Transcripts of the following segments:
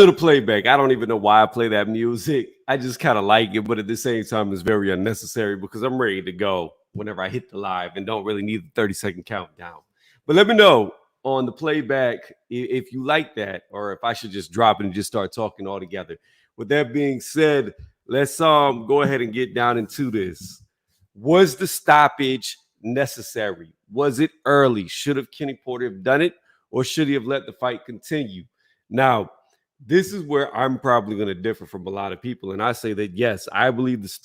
to the playback. I don't even know why I play that music. I just kind of like it, but at the same time, it's very unnecessary because I'm ready to go whenever I hit the live and don't really need the 30-second countdown. But let me know on the playback if you like that or if I should just drop it and just start talking all together. With that being said, let's go ahead and get down into this. Was the stoppage necessary? Was it early? Should have Kenny Porter have done it, or should he have let the fight continue? Now, this is where I'm probably going to differ from a lot of people, and I say that yes, I believe this.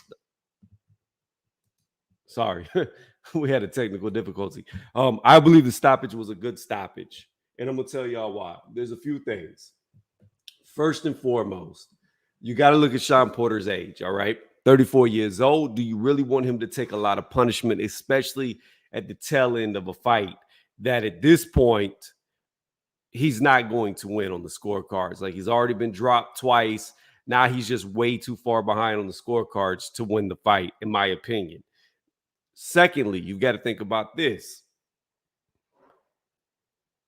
Sorry, we had a technical difficulty. I believe the stoppage was a good stoppage, and I'm gonna tell y'all why. There's a few things. First and foremost, you got to look at Shawn Porter's age. All right, 34 years old. Do you really want him to take a lot of punishment, especially at the tail end of a fight that at this point he's not going to win on the scorecards? Like, he's already been dropped twice. Now he's just way too far behind on the scorecards to win the fight, in my opinion. Secondly, you've got to think about this.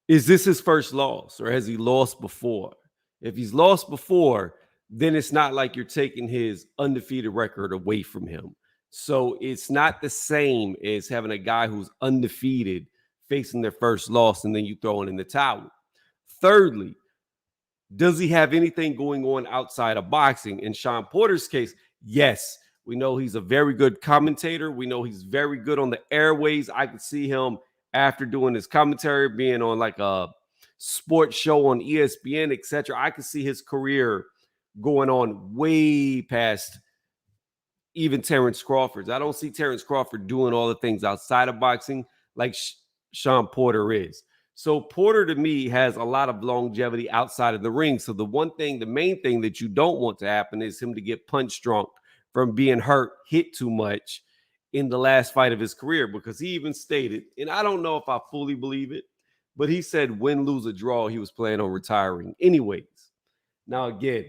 Is this his first loss, or has he lost before? If he's lost before, then it's not like you're taking his undefeated record away from him. So it's not the same as having a guy who's undefeated facing their first loss and then you throw it in the towel. Thirdly, does he have anything going on outside of boxing? In Shawn Porter's case, yes. We know he's a very good commentator. We know he's very good on the airways. I could see him after doing his commentary, being on like a sports show on ESPN, etc. I could see his career going on way past even Terence Crawford's. I don't see Terence Crawford doing all the things outside of boxing like Shawn Porter is. So Porter, to me, has a lot of longevity outside of the ring. So the main thing that you don't want to happen is him to get punch drunk from being hit too much in the last fight of his career, because he even stated, and I don't know if I fully believe it, but he said win, lose, or draw, he was planning on retiring anyways. Now, again,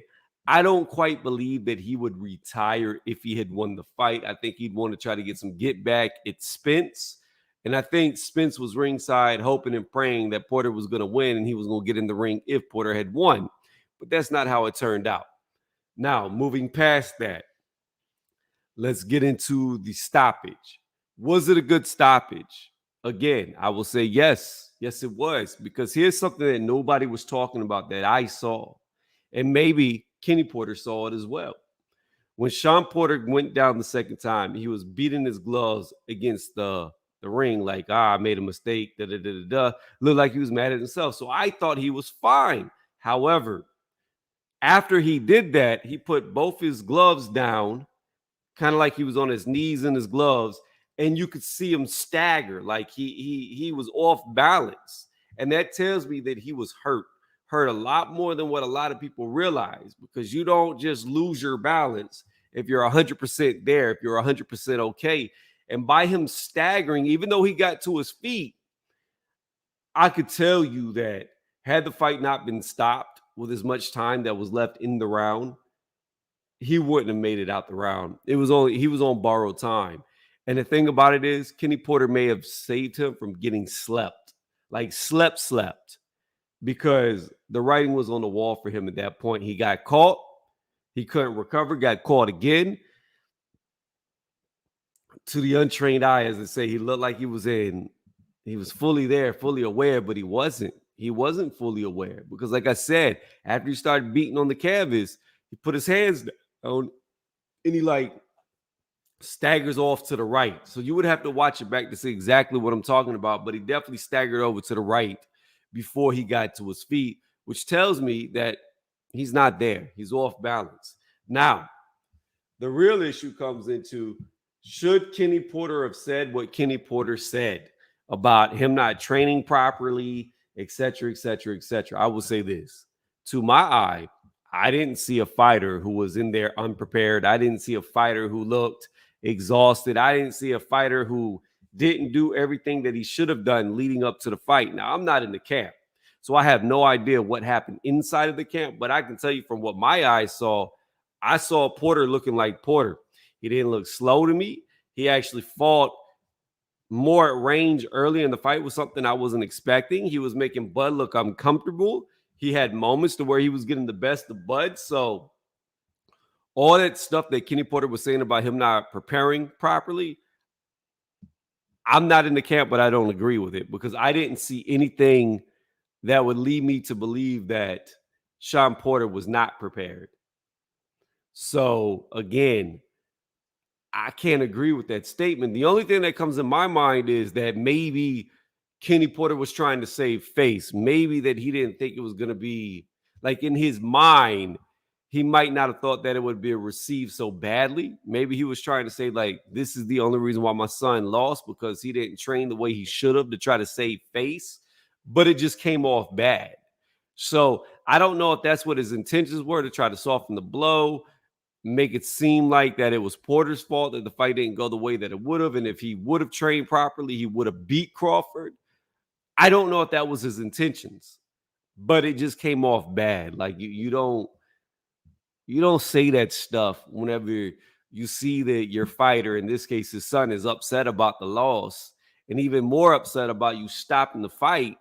I don't quite believe that he would retire if he had won the fight. I think he'd want to try to get some get back at Spence. And I think Spence was ringside hoping and praying that Porter was going to win and he was going to get in the ring if Porter had won. But that's not how it turned out. Now, moving past that, let's get into the stoppage. Was it a good stoppage? Again, I will say yes. Yes, it was. Because here's something that nobody was talking about that I saw. And maybe Kenny Porter saw it as well. When Shawn Porter went down the second time, he was beating his gloves against the ring like, I made a mistake, Looked like he was mad at himself. So I thought he was fine. However, after he did that, he put both his gloves down, kind of like he was on his knees in his gloves, and you could see him stagger, like he was off balance. And that tells me that he was hurt a lot more than what a lot of people realize, because you don't just lose your balance if you're 100% there, if you're 100% okay. And by him staggering, even though he got to his feet, I could tell you that had the fight not been stopped with as much time that was left in the round, he wouldn't have made it out the round. He was on borrowed time. And the thing about it is, Kenny Porter may have saved him from getting slept, because the writing was on the wall for him at that point. He got caught. He couldn't recover, got caught again. To the untrained eye, as they say, he looked like he was fully there, fully aware, but he wasn't. He wasn't fully aware because, like I said, after he started beating on the canvas, he put his hands down and he staggers off to the right. So you would have to watch it back to see exactly what I'm talking about, but he definitely staggered over to the right before he got to his feet, which tells me that he's not there. He's off balance. Now, the real issue comes into, should Kenny Porter have said what Kenny Porter said about him not training properly, et cetera, et cetera, et cetera? I will say this. To my eye, I didn't see a fighter who was in there unprepared. I didn't see a fighter who looked exhausted. I didn't see a fighter who didn't do everything that he should have done leading up to the fight. Now, I'm not in the camp, so I have no idea what happened inside of the camp, but I can tell you from what my eyes saw, I saw Porter looking like Porter. He didn't look slow to me. He actually fought more at range early in the fight, was something I wasn't expecting. He was making Bud look uncomfortable. He had moments to where he was getting the best of Bud. So all that stuff that Kenny Porter was saying about him not preparing properly, I'm not in the camp, but I don't agree with it because I didn't see anything that would lead me to believe that Shawn Porter was not prepared. So again, I can't agree with that statement. The only thing that comes in my mind is that maybe Kenny Porter was trying to save face. Maybe that he didn't think it was going to be like in his mind, he might not have thought that it would be received so badly. Maybe he was trying to say, like, this is the only reason why my son lost because he didn't train the way he should have to try to save face, but it just came off bad. So I don't know if that's what his intentions were to try to soften the blow, make it seem like that it was Porter's fault that the fight didn't go the way that it would have. And if he would have trained properly, he would have beat Crawford. I don't know if that was his intentions, but it just came off bad. Like you don't say that stuff whenever you see that your fighter, in this case his son, is upset about the loss and even more upset about you stopping the fight.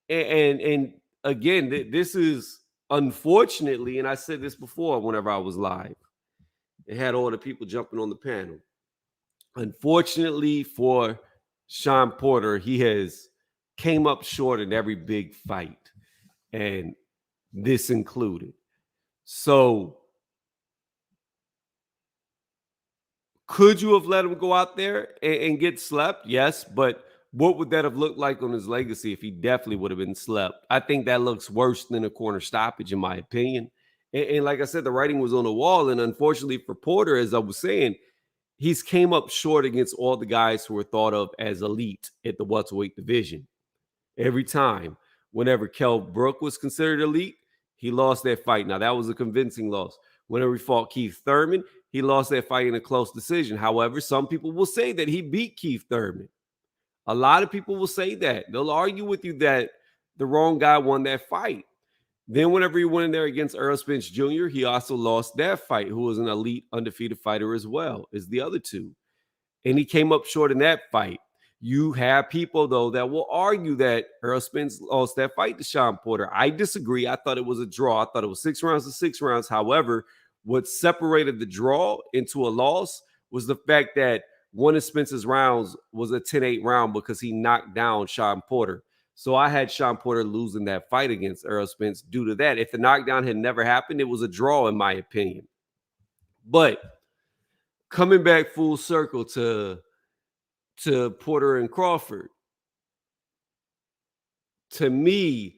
And again, this is unfortunately, and I said this before whenever I was live, it had all the people jumping on the panel. Unfortunately for Shawn Porter, he has came up short in every big fight, and this included. So could you have let him go out there and get slept? Yes, but what would that have looked like on his legacy if he definitely would have been slept? I think that looks worse than a corner stoppage, in my opinion. And like I said, the writing was on the wall. And unfortunately for Porter, as I was saying, he's came up short against all the guys who were thought of as elite at the welterweight division. Every time, whenever Kell Brook was considered elite, he lost that fight. Now, that was a convincing loss. Whenever he fought Keith Thurman, he lost that fight in a close decision. However, some people will say that he beat Keith Thurman. A lot of people will say that. They'll argue with you that the wrong guy won that fight. Then whenever he went in there against Earl Spence Jr., he also lost that fight, who was an elite undefeated fighter as well as the other two. And he came up short in that fight. You have people, though, that will argue that Earl Spence lost that fight to Shawn Porter. I disagree. I thought it was a draw. I thought it was 6 rounds to 6 rounds. However, what separated the draw into a loss was the fact that one of Spence's rounds was a 10-8 round because he knocked down Shawn Porter. So I had Shawn Porter losing that fight against Earl Spence due to that. If the knockdown had never happened, it was a draw, in my opinion. But coming back full circle to Porter and Crawford, to me,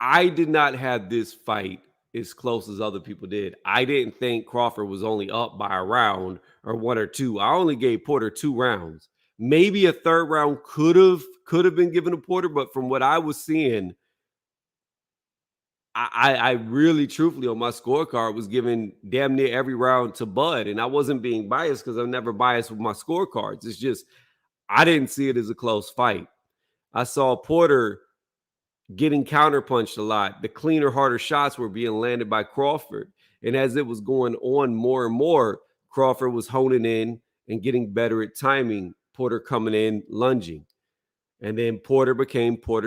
I did not have this fight as close as other people did. I didn't think Crawford was only up by a round or 1 or 2. I only gave Porter 2 rounds. Maybe a third round could have been given to Porter, but from what I was seeing, I really truthfully on my scorecard was giving damn near every round to Bud. And I wasn't being biased because I'm never biased with my scorecards. It's just I didn't see it as a close fight. I saw Porter getting counterpunched a lot. The cleaner, harder shots were being landed by Crawford. And as it was going on more and more, Crawford was honing in and getting better at timing. Porter coming in, lunging. And then Porter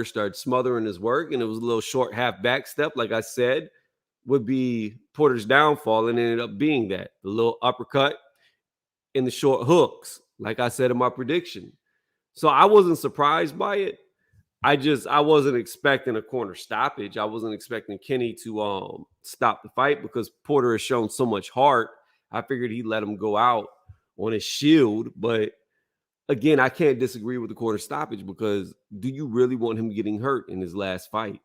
started smothering his work, and it was a little short half back step, like I said, would be Porter's downfall, and ended up being that. The little uppercut and the short hooks, like I said in my prediction. So I wasn't surprised by it. I wasn't expecting a corner stoppage. I wasn't expecting Kenny to stop the fight because Porter has shown so much heart. I figured he'd let him go out on his shield, but again, I can't disagree with the corner stoppage because do you really want him getting hurt in his last fight?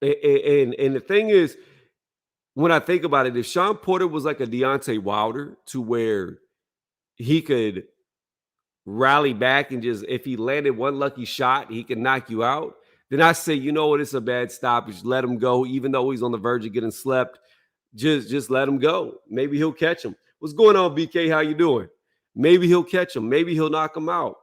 And the thing is, when I think about it, if Shawn Porter was like a Deontay Wilder to where he could rally back and just, if he landed one lucky shot, he can knock you out, then I say, you know what, it's a bad stoppage. Let him go, even though he's on the verge of getting slept. Just let him go. Maybe he'll catch him. What's going on, BK? How you doing? Maybe he'll catch him. Maybe he'll knock him out.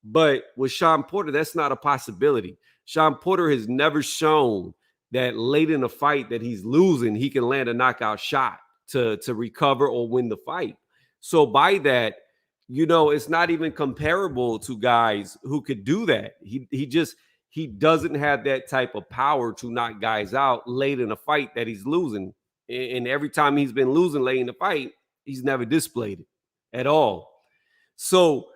But with Shawn Porter, that's not a possibility. Shawn Porter has never shown that late in a fight that he's losing, he can land a knockout shot to recover or win the fight. So by that, you know, it's not even comparable to guys who could do that. he doesn't have that type of power to knock guys out late in a fight that he's losing. And every time he's been losing late in the fight, he's never displayed it at all. So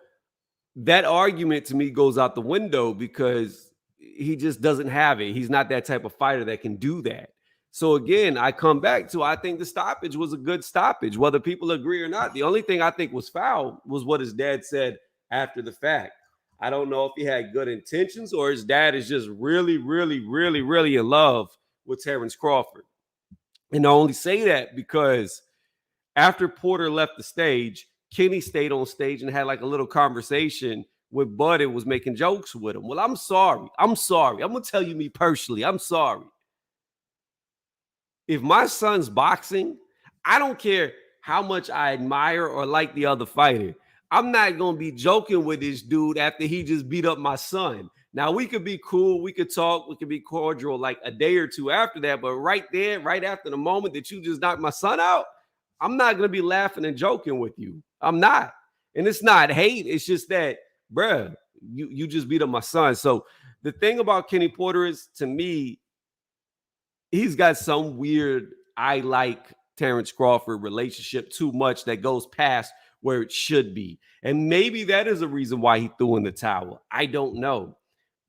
that argument to me goes out the window because he just doesn't have it. He's not that type of fighter that can do that. So again, I come back to I think the stoppage was a good stoppage, whether people agree or not. The only thing I think was foul was what his dad said after the fact. I don't know if he had good intentions or his dad is just really, really, really, really in love with Terence Crawford. And I only say that because after Porter left the stage, Kenny stayed on stage and had like a little conversation with Bud and was making jokes with him. Well, I'm sorry. I'm going to tell you me personally. I'm sorry. If my son's boxing, I don't care how much I admire or like the other fighter. I'm not going to be joking with this dude after he just beat up my son. Now, we could be cool. We could talk. We could be cordial like a day or two after that. But right there, right after the moment that you just knocked my son out, I'm not going to be laughing and joking with you. I'm not. And it's not hate. It's just that, bruh, you just beat up my son. So the thing about Kenny Porter is, to me, he's got some weird, I like Terence Crawford relationship too much that goes past where it should be. And maybe that is a reason why he threw in the towel. I don't know.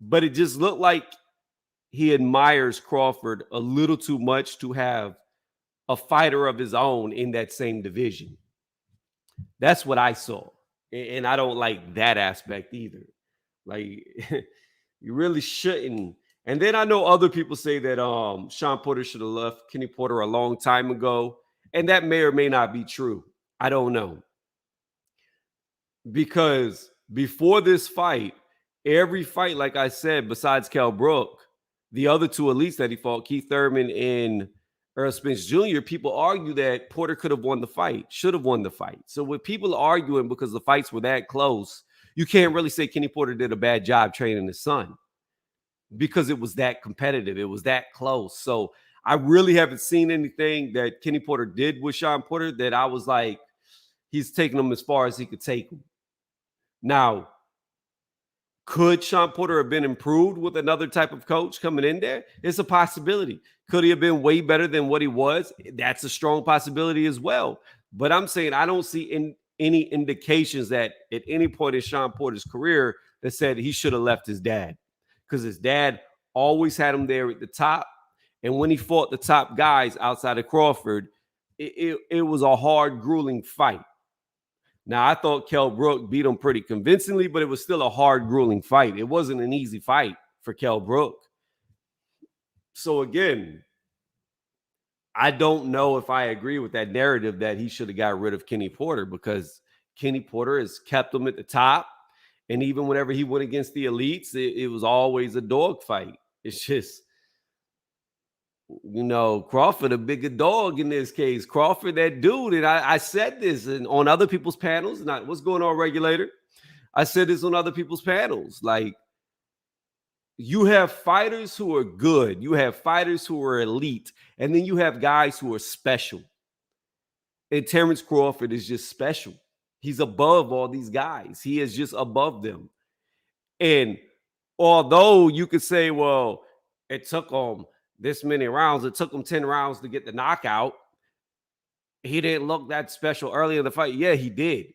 But it just looked like he admires Crawford a little too much to have a fighter of his own in that same division. That's what I saw. And I don't like that aspect either. Like, you really shouldn't. And then I know other people say that Shawn Porter should have left Kenny Porter a long time ago. And that may or may not be true. I don't know. Because before this fight, every fight, like I said, besides Kell Brook, the other two elites that he fought, Keith Thurman and Earl Spence Jr., people argue that Porter could have won the fight, should have won the fight. So with people arguing because the fights were that close, you can't really say Kenny Porter did a bad job training his son because it was that competitive. It was that close. So I really haven't seen anything that Kenny Porter did with Shawn Porter that I was like, he's taking him as far as he could take him. Now, could Shawn Porter have been improved with another type of coach coming in there? It's a possibility. Could he have been way better than what he was? That's a strong possibility as well. But I'm saying I don't see any indications that at any point in Shawn Porter's career that said he should have left his dad, because his dad always had him there at the top. And when he fought the top guys outside of Crawford, it was a hard, grueling fight. Now, I thought Kell Brook beat him pretty convincingly, but it was still a hard, grueling fight. It wasn't an easy fight for Kell Brook. So again, I don't know if I agree with that narrative that he should have got rid of Kenny Porter, because Kenny Porter has kept him at the top. And even whenever he went against the elites, it was always a dogfight. It's just, Crawford, a bigger dog in this case. Crawford, that dude. And I said this on other people's panels. Not what's going on, regulator? I said this on other people's panels. Like, you have fighters who are good. You have fighters who are elite. And then you have guys who are special. And Terence Crawford is just special. He's above all these guys. He is just above them. And although you could say, well, it took him this many rounds, it took him 10 rounds to get the knockout, he didn't look that special early in the fight. Yeah, he did,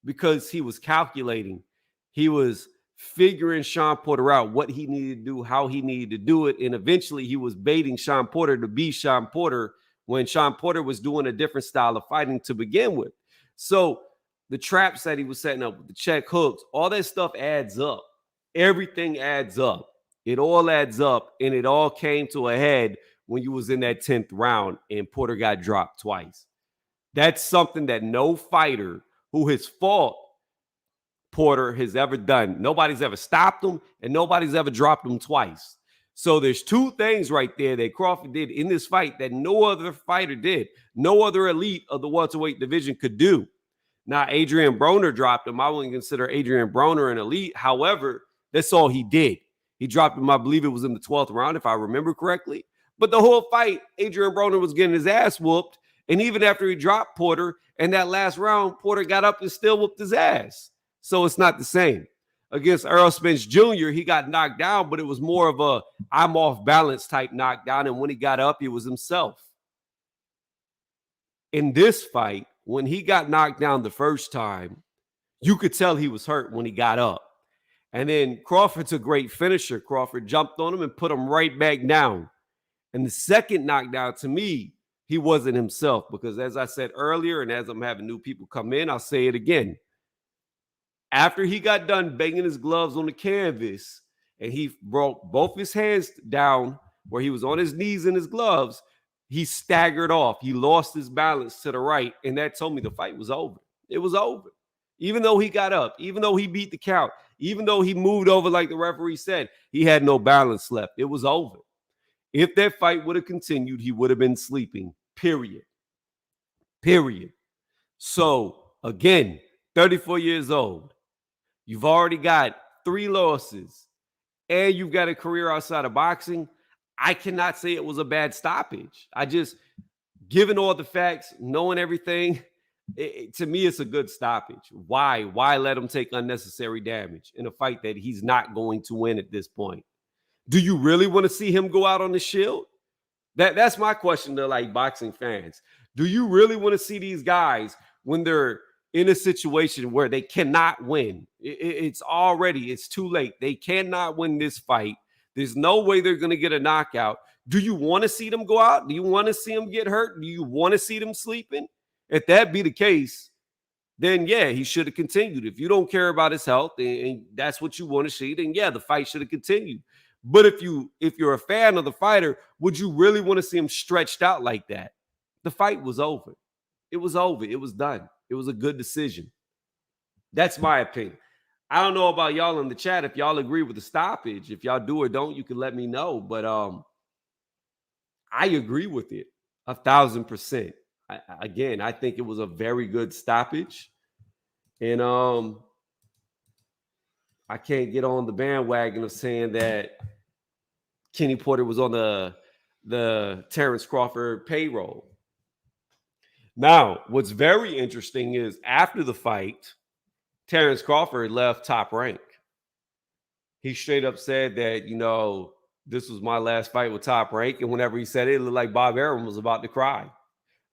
because he was calculating. He was figuring Shawn Porter out, what he needed to do, how he needed to do it. And eventually he was baiting Shawn Porter to be Shawn Porter when Shawn Porter was doing a different style of fighting to begin with. So the traps that he was setting up, the check hooks, all that stuff adds up. Everything adds up. It all adds up, and it all came to a head when you was in that 10th round and Porter got dropped twice. That's something that no fighter who has fought Porter has ever done. Nobody's ever stopped him, and nobody's ever dropped him twice. So there's two things right there that Crawford did in this fight that no other fighter did. No other elite of the welterweight division could do. Now, Adrian Broner dropped him. I wouldn't consider Adrian Broner an elite. However, that's all he did. He dropped him, I believe it was in the 12th round, if I remember correctly. But the whole fight, Adrian Broner was getting his ass whooped. And even after he dropped Porter in that last round, Porter got up and still whooped his ass. So it's not the same. against Earl Spence Jr., he got knocked down, but it was more of a I'm off balance type knockdown. And when he got up, he was himself. In this fight, when he got knocked down the first time, you could tell he was hurt when he got up. And then Crawford's a great finisher. Crawford jumped on him and put him right back down. And the second knockdown, to me, he wasn't himself because, as I said earlier, and as I'm having new people come in, I'll say it again. After he got done banging his gloves on the canvas and he brought both his hands down where he was on his knees in his gloves, he staggered off. He lost his balance to the right, and that told me the fight was over. It was over. Even though he got up, even though he beat the count, even though he moved over like the referee said, he had no balance left. It was over. If that fight would have continued, he would have been sleeping, period. Period. So, again, 34 years old. You've already got 3 losses, and you've got a career outside of boxing. I cannot say it was a bad stoppage. I just, given all the facts, knowing everything, to me, it's a good stoppage. Why? Why let him take unnecessary damage in a fight that he's not going to win at this point? Do you really want to see him go out on the shield? That's my question to like boxing fans. Do you really want to see these guys when they're in a situation where they cannot win? It's too late. They cannot win this fight. There's no way they're going to get a knockout. Do you want to see them go out? Do you want to see them get hurt? Do you want to see them sleeping? If that be the case, then yeah, he should have continued. If you don't care about his health and that's what you want to see, then yeah, the fight should have continued. But if you're a fan of the fighter, would you really want to see him stretched out like that? The fight was over. It was over. It was done. It was a good decision. That's my opinion. I don't know about y'all in the chat if y'all agree with the stoppage. If y'all do or don't, you can let me know. But I agree with it 1,000%. Again, I think it was a very good stoppage. And I can't get on the bandwagon of saying that Kenny Porter was on the Terence Crawford payroll. Now, what's very interesting is after the fight, Terence Crawford left Top Rank. He straight up said that, this was my last fight with Top Rank. And whenever he said it, it looked like Bob Arum was about to cry.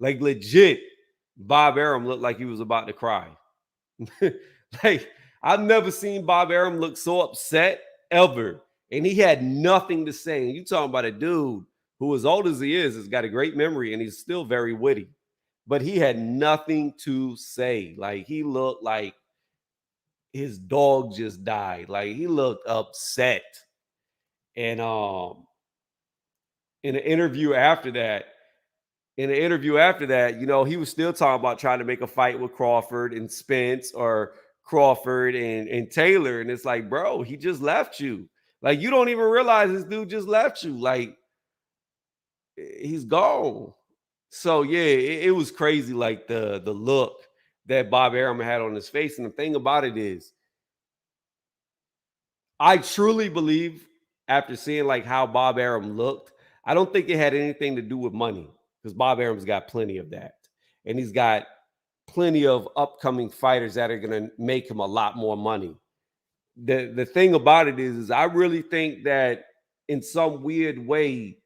Like legit, Bob Arum looked like he was about to cry. Like, I've never seen Bob Arum look so upset ever. And he had nothing to say. And you talking about a dude who, as old as he is, has got a great memory and he's still very witty. But he had nothing to say. Like, he looked like his dog just died. Like, he looked upset. And in an interview after that, he was still talking about trying to make a fight with Crawford and Spence or Crawford and Taylor. And it's like, bro, he just left you. Like, you don't even realize this dude just left you. Like, he's gone. So, yeah, it was crazy, like, the look that Bob Arum had on his face. And the thing about it is, I truly believe, after seeing, like, how Bob Arum looked, I don't think it had anything to do with money because Bob Arum's got plenty of that. And he's got plenty of upcoming fighters that are going to make him a lot more money. The thing about it is I really think that in some weird way,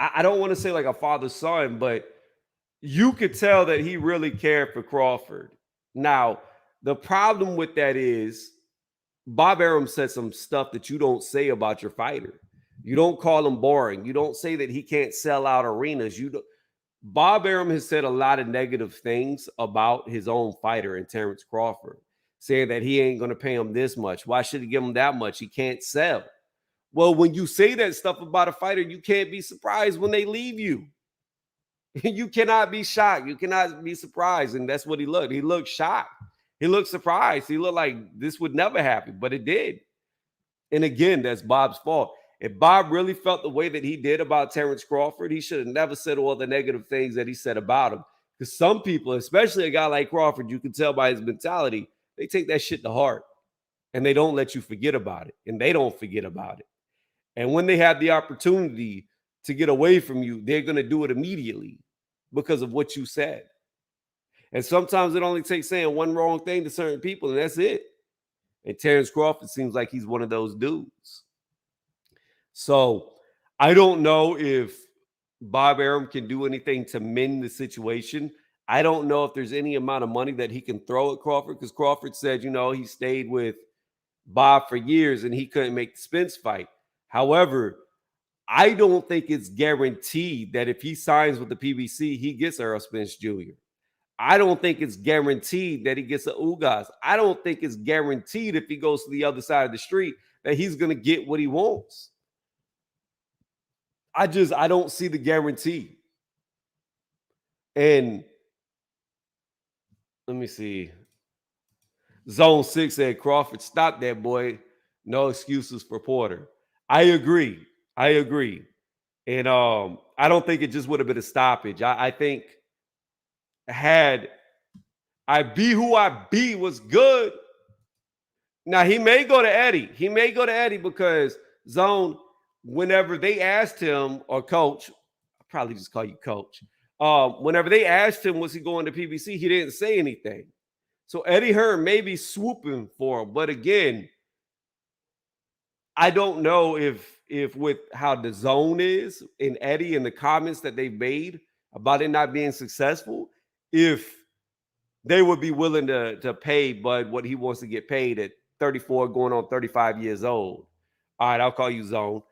I don't want to say like a father-son, but you could tell that he really cared for Crawford. Now, the problem with that is Bob Arum said some stuff that you don't say about your fighter. You don't call him boring. You don't say that he can't sell out arenas. Bob Arum has said a lot of negative things about his own fighter in Terence Crawford, saying that he ain't going to pay him this much. Why should he give him that much? He can't sell. Well, when you say that stuff about a fighter, you can't be surprised when they leave you. You cannot be shocked. You cannot be surprised. And that's what he looked. He looked shocked. He looked surprised. He looked like this would never happen, but it did. And again, that's Bob's fault. If Bob really felt the way that he did about Terence Crawford, he should have never said all the negative things that he said about him. Because some people, especially a guy like Crawford, you can tell by his mentality, they take that shit to heart. And they don't let you forget about it. And they don't forget about it. And when they have the opportunity to get away from you, they're going to do it immediately because of what you said. And sometimes it only takes saying one wrong thing to certain people, and that's it. And Terence Crawford seems like he's one of those dudes. So I don't know if Bob Arum can do anything to mend the situation. I don't know if there's any amount of money that he can throw at Crawford, because Crawford said, he stayed with Bob for years and he couldn't make the Spence fight. However, I don't think it's guaranteed that if he signs with the PBC, he gets Errol Spence Jr. I don't think it's guaranteed that he gets a Ugas. I don't think it's guaranteed if he goes to the other side of the street that he's going to get what he wants. I don't see the guarantee. And let me see. Zone 6 said, Crawford, stop that, boy. No excuses for Porter. I agree. And I don't think it just would have been a stoppage. I think had I be who I be was good. Now, he may go to Eddie. Because Zone, whenever they asked him, or Coach, I'll probably just call you Coach. Whenever they asked him, was he going to PBC, he didn't say anything. So Eddie Hearn may be swooping for him. But again, I don't know if with how the Zone is in Eddie and the comments that they've made about it not being successful, if they would be willing to pay Bud what he wants to get paid at 34 going on 35 years old. All right, I'll call you Zone.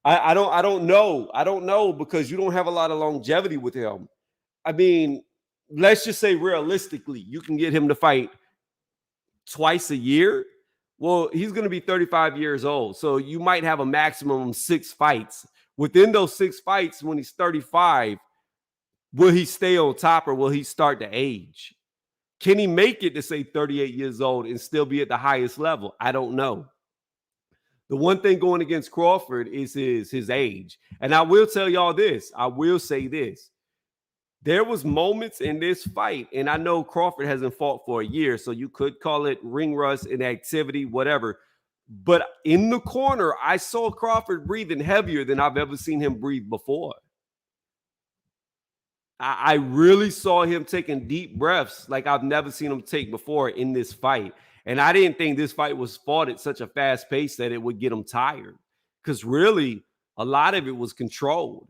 I don't know because you don't have a lot of longevity with him. I mean, let's just say realistically, you can get him to fight twice a year. Well, he's going to be 35 years old. So you might have a maximum of 6 fights. Within those 6 fights, when he's 35, will he stay on top or will he start to age? Can he make it to say 38 years old and still be at the highest level? I don't know. The one thing going against Crawford is his age. And I will tell y'all this. I will say this. There was moments in this fight, and I know Crawford hasn't fought for a year, so you could call it ring rust, inactivity, whatever. But in the corner, I saw Crawford breathing heavier than I've ever seen him breathe before. I really saw him taking deep breaths like I've never seen him take before in this fight. And I didn't think this fight was fought at such a fast pace that it would get him tired, because really a lot of it was controlled.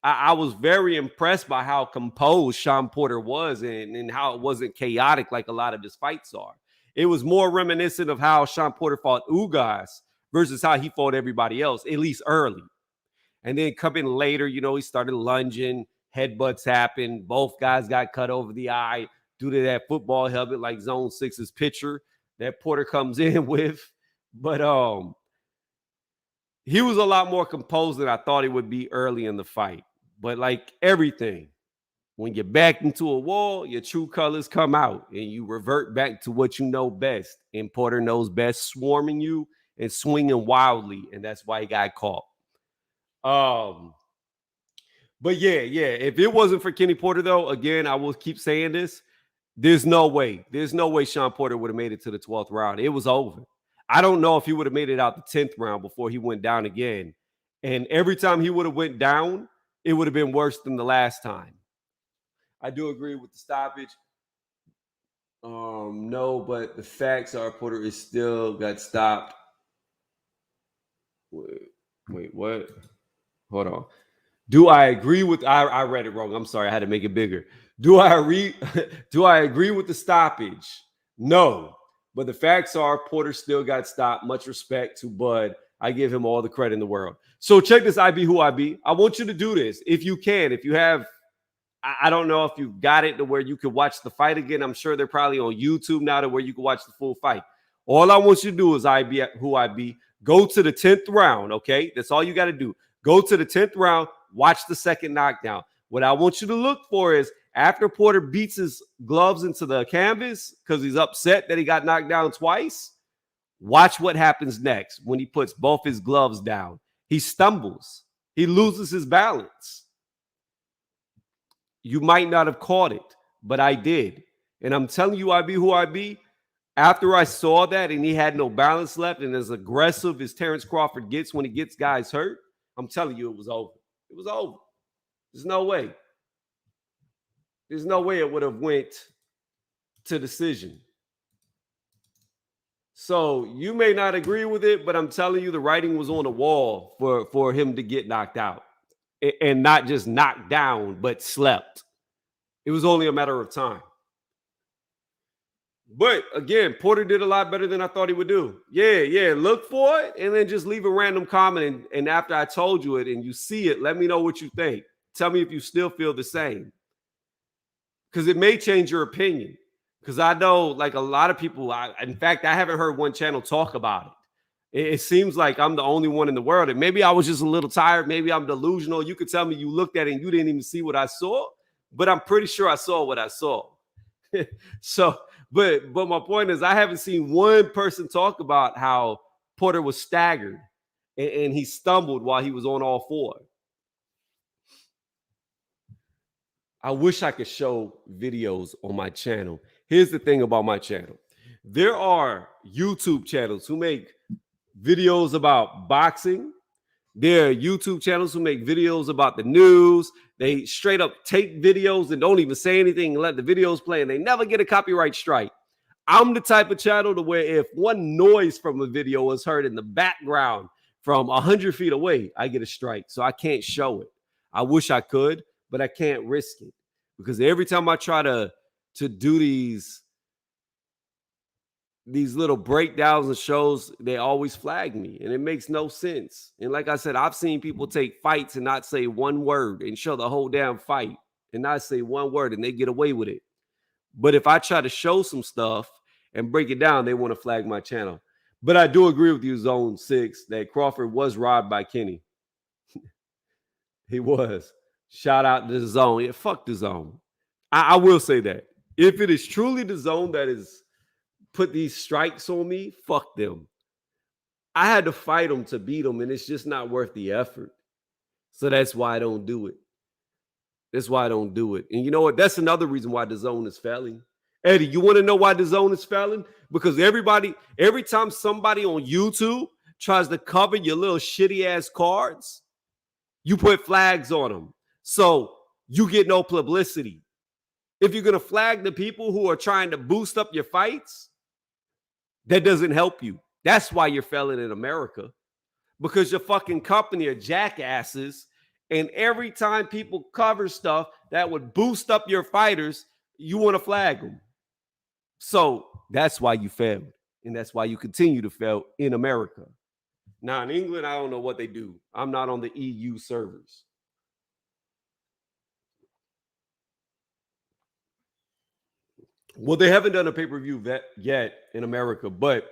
I was very impressed by how composed Shawn Porter was and how it wasn't chaotic like a lot of his fights are. It was more reminiscent of how Shawn Porter fought Ugas versus how he fought everybody else, at least early. And then coming later, he started lunging, headbutts happened. Both guys got cut over the eye due to that football helmet, like Zone 6's pitcher that Porter comes in with. But he was a lot more composed than I thought he would be early in the fight. But like everything, when you're backed into a wall, your true colors come out and you revert back to what you know best. And Porter knows best, swarming you and swinging wildly. And that's why he got caught. But yeah. If it wasn't for Kenny Porter, though, again, I will keep saying this. There's no way Shawn Porter would have made it to the 12th round. It was over. I don't know if he would have made it out the 10th round before he went down again. And every time he would have went down, it would have been worse than the last time. I do agree with the stoppage. No, but the facts are Porter is still got stopped. Wait, what? Hold on. Do I agree with? I read it wrong. I'm sorry. I had to make it bigger. Do I agree with the stoppage? No, but the facts are Porter still got stopped. Much respect to Bud. I give him all the credit in the world. So check this. I be who I be. I want you to do this if you can. If you have, I don't know if you've got it to where you can watch the fight again. I'm sure they're probably on YouTube now to where you can watch the full fight. All I want you to do is I be who I be. Go to the 10th round. Okay, that's all you got to do. Go to the 10th round. Watch the second knockdown. What I want you to look for is after Porter beats his gloves into the canvas because he's upset that he got knocked down twice, watch what happens next when he puts both his gloves down. He stumbles. He loses his balance. You might not have caught it, but I did. And I'm telling you, I be who I be. After I saw that and he had no balance left and as aggressive as Terence Crawford gets when he gets guys hurt, I'm telling you it was over. It was over. There's no way. There's no way it would have went to decision. So you may not agree with it, but I'm telling you, the writing was on the wall for him to get knocked out, and not just knocked down, but slept. It was only a matter of time. But again, Porter did a lot better than I thought he would do. Yeah. Look for it and then just leave a random comment. And after I told you it and you see it, let me know what you think. Tell me if you still feel the same. Because it may change your opinion. Because I know, like, a lot of people, in fact, I haven't heard one channel talk about it. It seems like I'm the only one in the world. And maybe I was just a little tired. Maybe I'm delusional. You could tell me you looked at it and you didn't even see what I saw. But I'm pretty sure I saw what I saw. So, but my point is, I haven't seen one person talk about how Porter was staggered and he stumbled while he was on all four. I wish I could show videos on my channel. Here's the thing about my channel. There are YouTube channels who make videos about boxing. There are YouTube channels who make videos about the news. They straight up take videos and don't even say anything and let the videos play, and they never get a copyright strike. I'm the type of channel to where if one noise from a video is heard in the background from 100 feet away, I get a strike. So I can't show it. I wish I could, but I can't risk it because every time I try to do these little breakdowns and shows, they always flag me, and it makes no sense. And like I said, I've seen people take fights and not say one word and show the whole damn fight and not say one word, and they get away with it. But if I try to show some stuff and break it down, they want to flag my channel. But I do agree with you, Zone 6, that Crawford was robbed by Kenny. He was. Shout out to the Zone. Yeah, fuck the Zone. I will say that. If it is truly the Zone that is put these strikes on me, fuck them. I had to fight them to beat them, and it's just not worth the effort. So that's why I don't do it. That's why I don't do it. And you know what? That's another reason why the Zone is failing. Eddie, you want to know why the Zone is failing? Because every time somebody on YouTube tries to cover your little shitty ass cards, you put flags on them. So you get no publicity. If you're going to flag the people who are trying to boost up your fights, that doesn't help you. That's why you're failing in America. Because your fucking company are jackasses. And every time people cover stuff that would boost up your fighters, you want to flag them. So that's why you failed. And that's why you continue to fail in America. Now, in England, I don't know what they do. I'm not on the EU servers. Well, they haven't done a pay-per-view yet in America, but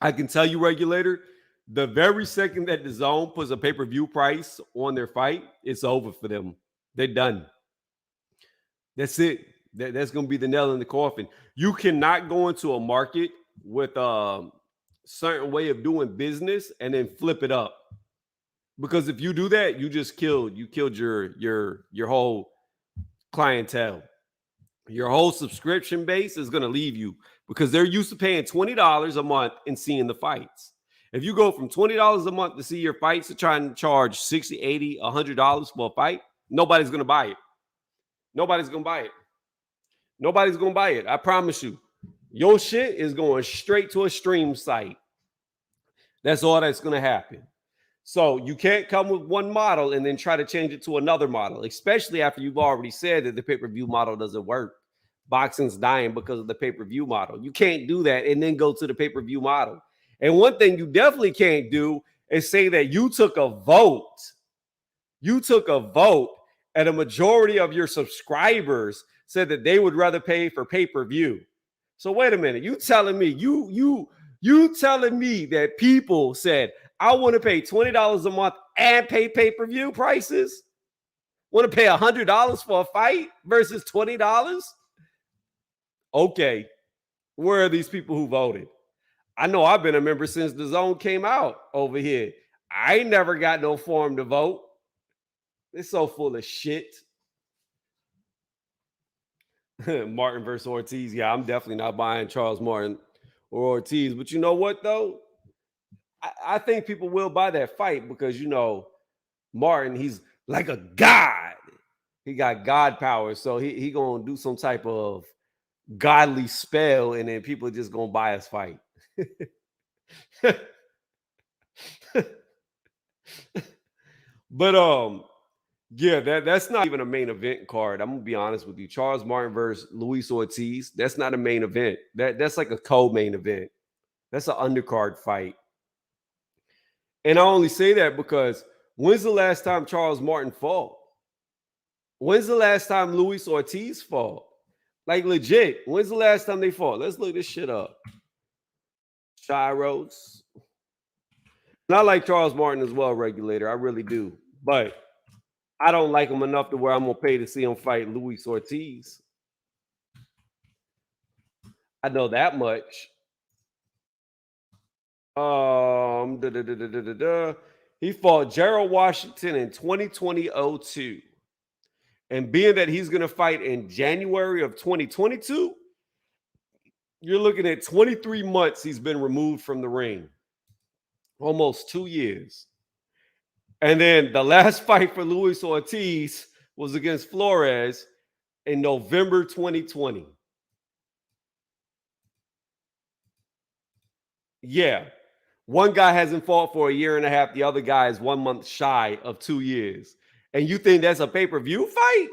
I can tell you, regulator, the very second that the Zone puts a pay-per-view price on their fight, it's over for them. They're done. That's it. That's going to be the nail in the coffin. You cannot go into a market with a certain way of doing business and then flip it up. Because if you do that, you killed your whole clientele. Your whole subscription base is going to leave you because they're used to paying $20 a month and seeing the fights. If you go from $20 a month to see your fights to try and charge $60, $80, $100 for a fight, nobody's going to buy it. Nobody's going to buy it. Nobody's going to buy it. I promise you. Your shit is going straight to a stream site. That's all that's going to happen. So you can't come with one model and then try to change it to another model, especially after you've already said that the pay-per-view model doesn't work. Boxing's dying because of the pay-per-view model. You can't do that and then go to the pay-per-view model. And one thing you definitely can't do is say that you took a vote. You took a vote and a majority of your subscribers said that they would rather pay for pay-per-view. So wait a minute. You telling me you telling me that people said, I want to pay $20 a month and pay pay-per-view prices? Want to pay $100 for a fight versus $20? Okay. Where are these people who voted? I know I've been a member since the Zone came out over here. I ain't never got no form to vote. It's so full of shit. Martin versus Ortiz. Yeah, I'm definitely not buying Charles Martin or Ortiz. But you know what, though? I think people will buy that fight because, Martin, he's like a god. He got God power, so he gonna do some type of godly spell, and then people just gonna buy his fight. But yeah, that's not even a main event card. I'm gonna be honest with you. Charles Martin versus Luis Ortiz. That's not a main event. That's like a co-main event. That's an undercard fight. And I only say that because when's the last time Charles Martin fought? When's the last time Luis Ortiz fought? Like legit. When's the last time they fought? Let's look this shit up. Shiros. And I like Charles Martin as well, regulator. I really do. But I don't like him enough to where I'm gonna pay to see him fight Luis Ortiz. I know that much. He fought Gerald Washington in 2020-02. And being that he's gonna fight in January of 2022, you're looking at 23 months he's been removed from the ring. Almost 2 years. And then the last fight for Luis Ortiz was against Flores in November 2020. Yeah. One guy hasn't fought for a year and a half. The other guy is 1 month shy of 2 years. And you think that's a pay-per-view fight?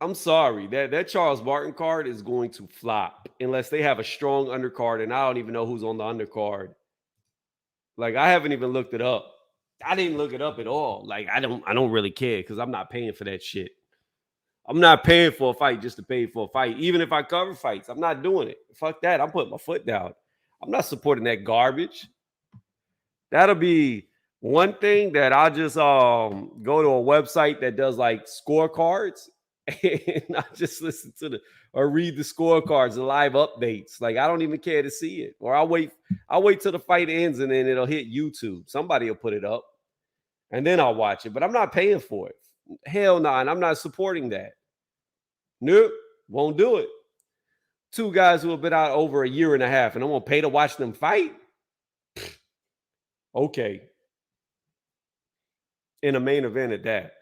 I'm sorry. That Charles Martin card is going to flop unless they have a strong undercard. And I don't even know who's on the undercard. Like, I haven't even looked it up. I didn't look it up at all. Like, I don't really care because I'm not paying for that shit. I'm not paying for a fight just to pay for a fight. Even if I cover fights, I'm not doing it. Fuck that. I'm putting my foot down. I'm not supporting that garbage. That'll be one thing that I'll just go to a website that does like scorecards and I just listen to or read the scorecards, the live updates. Like, I don't even care to see it. Or I'll wait till the fight ends and then it'll hit YouTube. Somebody will put it up and then I'll watch it. But I'm not paying for it. Hell no, and I'm not supporting that. Nope, won't do it. Two guys who have been out over a year and a half, and I'm gonna pay to watch them fight. Okay. In a main event at that.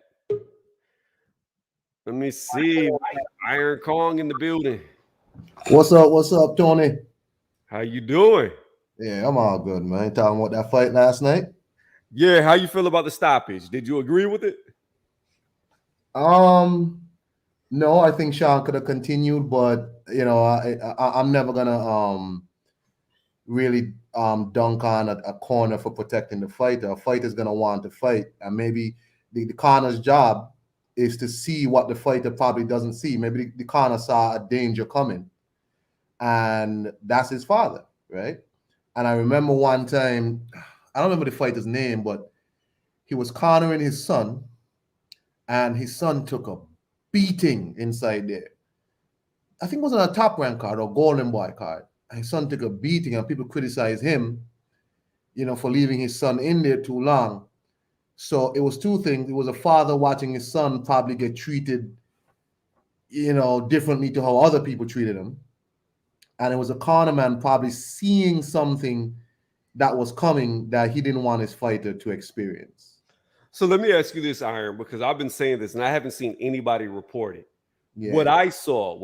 Let me see. Iron Kong in the building. What's up, Tony? How you doing? Yeah, I'm all good, man. Talking about that fight last night. Yeah, how you feel about the stoppage? Did you agree with it? No, I think Shawn could have continued, but I'm never gonna really dunk on a corner for protecting the fighter. A fighter's gonna want to fight, and maybe the corner's job is to see what the fighter probably doesn't see. Maybe the corner saw a danger coming, and that's his father, right? And I remember one time, I don't remember the fighter's name, but he was cornering his son, and his son took a beating inside there. I think it wasn't a top rank card or golden boy card. And his son took a beating, and people criticized him, for leaving his son in there too long. So it was two things. It was a father watching his son probably get treated, differently to how other people treated him. And it was a corner man probably seeing something that was coming that he didn't want his fighter to experience. So let me ask you this, Iron, because I've been saying this and I haven't seen anybody report it. Yeah. What I saw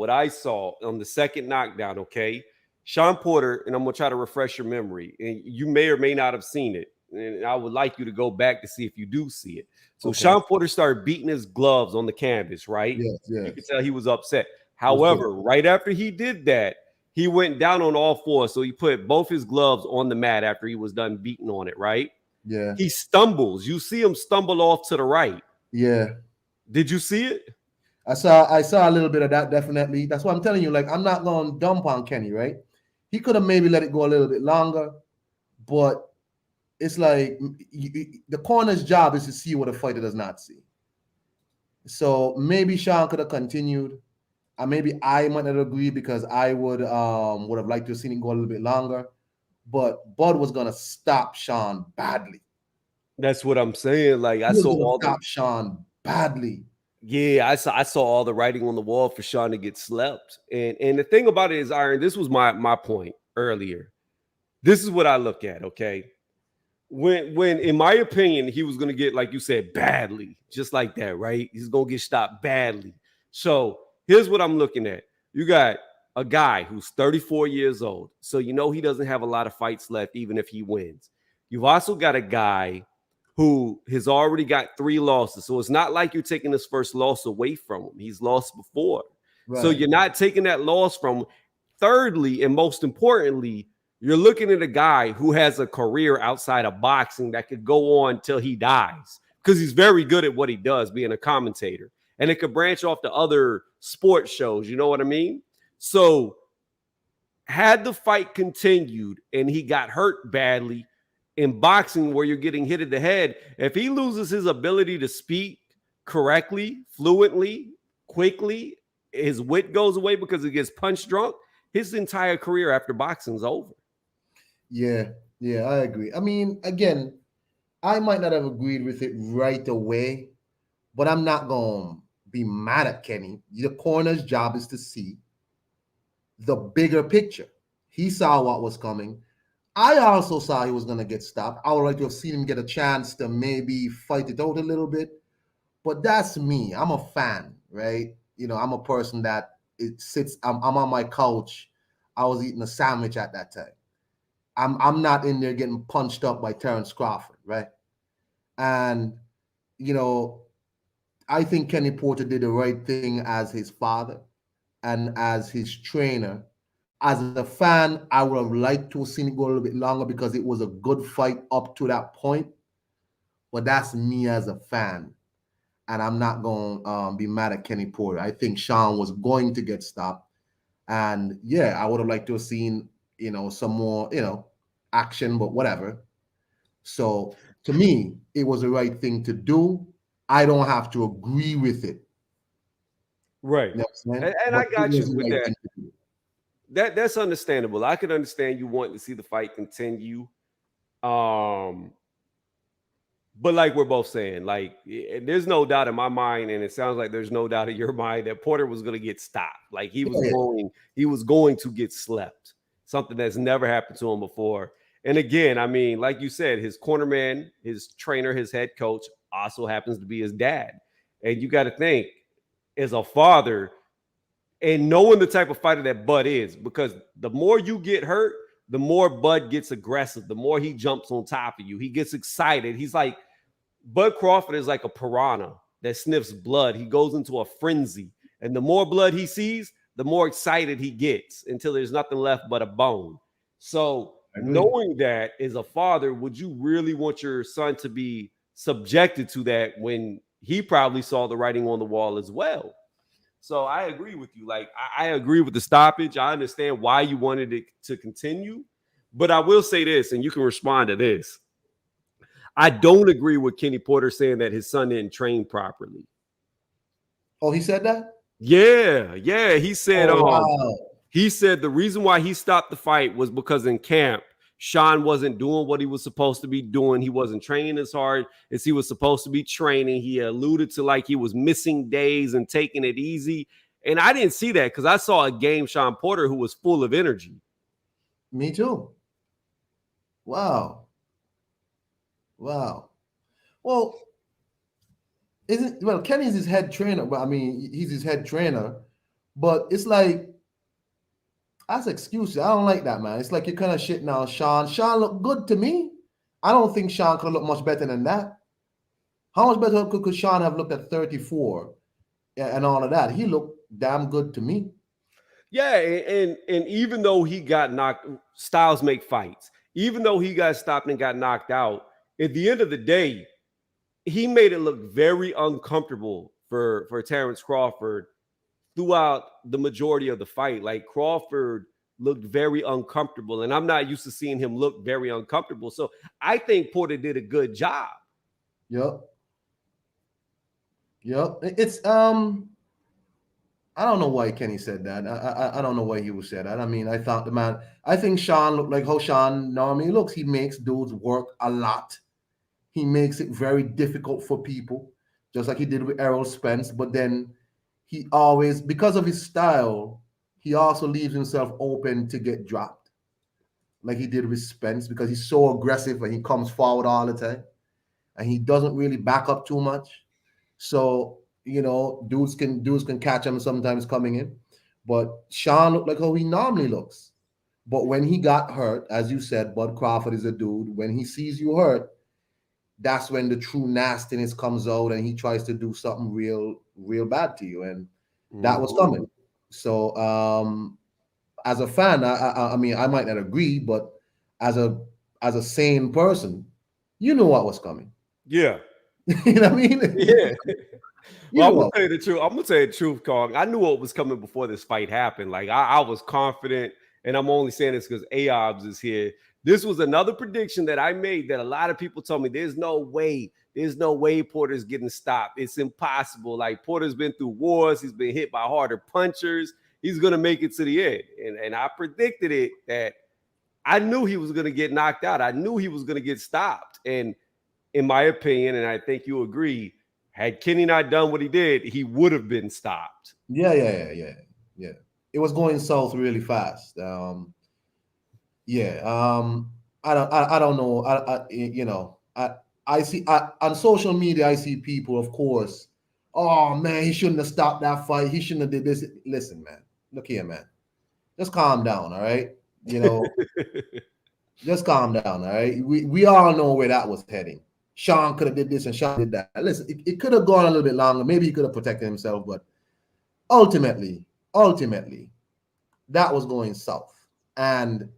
on the second knockdown, okay? Shawn Porter, and I'm going to try to refresh your memory, and you may or may not have seen it, and I would like you to go back to see if you do see it. So okay. Shawn Porter started beating his gloves on the canvas, right? Yes. You could tell he was upset. However, right after he did that, he went down on all fours, so he put both his gloves on the mat after he was done beating on it, right? Yeah. He stumbles. You see him stumble off to the right. Yeah. Did you see it? I saw a little bit of that, definitely. That's what I'm telling you. Like, I'm not going to dump on Kenny, right? He could have maybe let it go a little bit longer, but it's like the corner's job is to see what a fighter does not see. So maybe Shawn could have continued. And maybe I might not agree because I would have liked to have seen it go a little bit longer. But Bud was gonna stop Shawn badly. That's what I'm saying. Like, I saw stop Shawn badly. Yeah, I saw all the writing on the wall for Shawn to get slept. And the thing about it is, Iron, this was my point earlier. This is what I look at, okay? when in my opinion, he was gonna get, like you said, badly, just like that, right? He's gonna get stopped badly. So here's what I'm looking at. You got a guy who's 34 years old. So you know he doesn't have a lot of fights left, even if he wins. You've also got a guy who has already got 3 losses. So it's not like you're taking his first loss away from him. He's lost before. So Right. you're not taking that loss from him. Thirdly, and most importantly, you're looking at a guy who has a career outside of boxing that could go on till he dies because he's very good at what he does, being a commentator. And it could branch off to other sports shows. You know what I mean? So, had the fight continued and he got hurt badly in boxing, where you're getting hit in the head, if he loses his ability to speak correctly, fluently, quickly, his wit goes away because he gets punch drunk, his entire career after boxing's over. Yeah, yeah, I agree. I mean, again, I might not have agreed with it right away, but I'm not going to be mad at Kenny. The corner's job is to see the bigger picture. He saw what was coming. I also saw he was going to get stopped. I would like to have seen him get a chance to maybe fight it out a little bit, but that's me. I'm a fan, right? You know, I'm a person that it sits. I'm on my couch. I was eating a sandwich at that time. I'm not in there getting punched up by Terence Crawford, right? And you know, I think Kenny Porter did the right thing as his father and as his trainer. As a fan, I would have liked to have seen it go a little bit longer because it was a good fight up to that point. But that's me as a fan, and I'm not going to be mad at Kenny Porter. I think Shawn was going to get stopped, and yeah, I would have liked to have seen some more action, but whatever. So to me, it was the right thing to do. I don't have to agree with it. Right. You know what I'm saying? And But I it got was you the with right that. thing to do. That's understandable. I can understand you wanting to see the fight continue. Um, but like we're both saying, like there's no doubt in my mind, and it sounds like there's no doubt in your mind that Porter was going to get stopped. Like Yeah, he was going to get slept. Something that's never happened to him before. And again, I mean, like you said, his cornerman, his trainer, his head coach also happens to be his dad. And you got to think, as a father, and knowing the type of fighter that Bud is, because the more you get hurt, the more Bud gets aggressive, the more he jumps on top of you. He gets excited. He's like, Bud Crawford is like a piranha that sniffs blood. He goes into a frenzy. And the more blood he sees, the more excited he gets until there's nothing left but a bone. So, I agree. knowing that as a father, would you really want your son to be subjected to that when he probably saw the writing on the wall as well? So I agree with you. Like I agree with the stoppage. I understand why you wanted it to continue, but I will say this, and you can respond to this. I don't agree with Kenny Porter saying that his son didn't train properly. Oh, he said that? Yeah, yeah. Oh, wow. He said the reason why he stopped the fight was because in camp, Shawn wasn't doing what he was supposed to be doing. He wasn't training as hard as he was supposed to be training. He alluded to like he was missing days and taking it easy. And I didn't see that because I saw a game Shawn Porter who was full of energy. Me too. Wow. Wow. Well, isn't Kenny's his head trainer, but I mean he's his head trainer, but it's like that's excuses. I don't like that, man. It's like you're kind of shitting on Shawn. Shawn looked good to me. I don't think Shawn could look much better than that. How much better could Shawn have looked at 34 and all of that? He looked damn good to me. Yeah, and even though he got knocked, styles make fights. Even though he got stopped and got knocked out, at the end of the day, he made it look very uncomfortable for Terence Crawford throughout the majority of the fight. Like Crawford looked very uncomfortable, and I'm not used to seeing him look very uncomfortable. So I think Porter did a good job. Yep. Yep. It's I don't know why Kenny said that. I don't know why he would say that. I mean, I thought the man. I think Shawn looked like how Shawn normally looks. He makes dudes work a lot. He makes it very difficult for people, just like he did with Errol Spence. But then he always, because of his style, he also leaves himself open to get dropped. like he did with Spence, because he's so aggressive and he comes forward all the time and he doesn't really back up too much. So, dudes can catch him sometimes coming in. But Shawn looked like how he normally looks. But when he got hurt, as you said, Bud Crawford is a dude. When he sees you hurt, that's when the true nastiness comes out and he tries to do something real bad to you. And that was Mhm. coming. So as a fan, I mean, I might not agree, but as a sane person, you know what was coming. Yeah. You know what I mean? Yeah. You Well, know I'm gonna what. tell you the truth. I'm gonna tell you the truth, Kong. I knew what was coming before this fight happened. Like I was confident, and I'm only saying this because Aobs is here. This was another prediction that I made that a lot of people told me there's no way Porter's getting stopped. It's impossible. Like Porter's been through wars, he's been hit by harder punchers. He's gonna make it to the end. And I predicted it that I knew he was gonna get knocked out. I knew he was gonna get stopped. And in my opinion, and I think you agree, had Kenny not done what he did, he would have been stopped. Yeah. It was going south really fast. Yeah. I don't know. I see on social media. I see people, of course. Oh man, he shouldn't have stopped that fight. He shouldn't have did this. Listen, man. Look here, man. Just calm down, all right. You know, just calm down, all right. We all know where that was heading. Shawn could have did this and Shawn did that. Listen, it could have gone a little bit longer. Maybe he could have protected himself, but ultimately, that was going south. And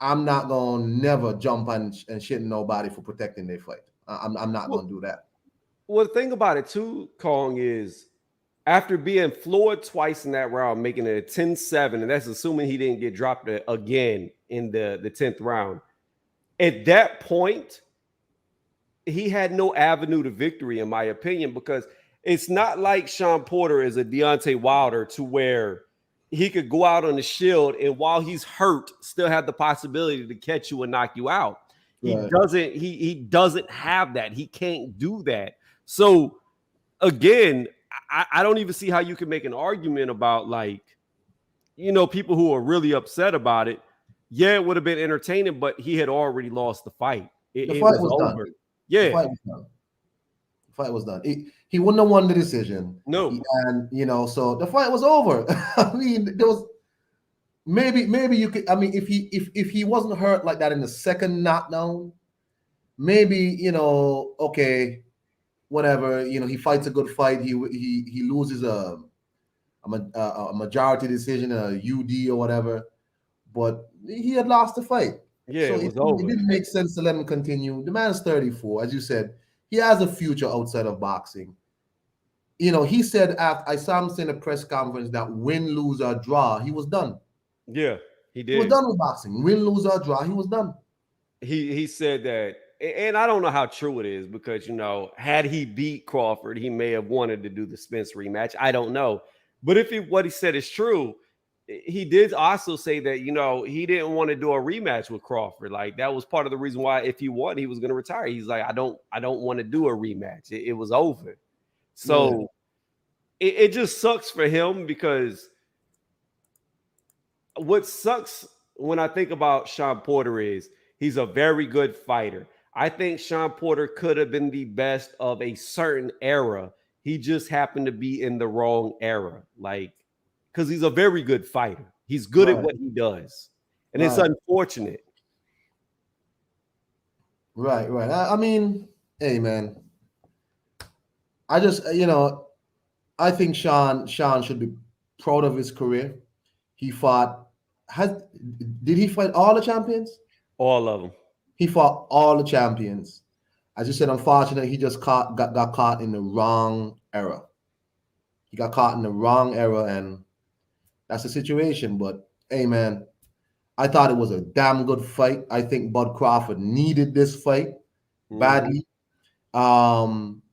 I'm not gonna never jump and shit nobody for protecting their fight. I'm not well, gonna do that. well, the thing about it too, Kong, is after being floored twice in that round, making it a 10-7, and that's assuming he didn't get dropped again in the 10th round. At that point, he had no avenue to victory, in my opinion, because it's not like Shawn Porter is a Deontay Wilder to where he could go out on the shield and while he's hurt, still have the possibility to catch you and knock you out. He Right. doesn't. He doesn't have that. He can't do that. So again, I don't even see how you can make an argument about like people who are really upset about it. Yeah, it would have been entertaining, but he had already lost the fight. The It fight was was done. over. The Yeah. fight was done. The fight was done. He wouldn't have won the decision. No. And so the fight was over. I mean, there was maybe you could. I mean, if he wasn't hurt like that in the second knockdown, maybe okay, whatever. He fights a good fight. He loses a majority decision, a UD or whatever. But he had lost the fight. Yeah, So it it, was it over. didn't make sense to let him continue. The man's 34, as you said. He has a future outside of boxing. He said after I saw him say in a press conference that win, lose, or draw, he was done. Yeah, he He was did. done with boxing. Win, lose, or draw, he was done. He said that, and I don't know how true it is because had he beat Crawford, he may have wanted to do the Spence rematch. I don't know, but if what he said is true, he did also say that he didn't want to do a rematch with Crawford. Like that was part of the reason why if he won, he was going to retire. He's like, I don't want to do a rematch. It was over. Yeah. So it just sucks for him because what sucks when I think about Shawn Porter is he's a very good fighter. I think Shawn Porter could have been the best of a certain era. He just happened to be in the wrong era. Like, because he's a very good fighter. He's good at Right. what he does. And it's Right. unfortunate. Right. I mean, hey man, I just I think Sean should be proud of his career. He fought. Has did he fight all the champions? All of them. He fought all the champions. As you said, unfortunately, he just got caught in the wrong era. He got caught in the wrong era, and that's the situation. But hey, man, I thought it was a damn good fight. I think Bud Crawford needed this fight Mhm. badly.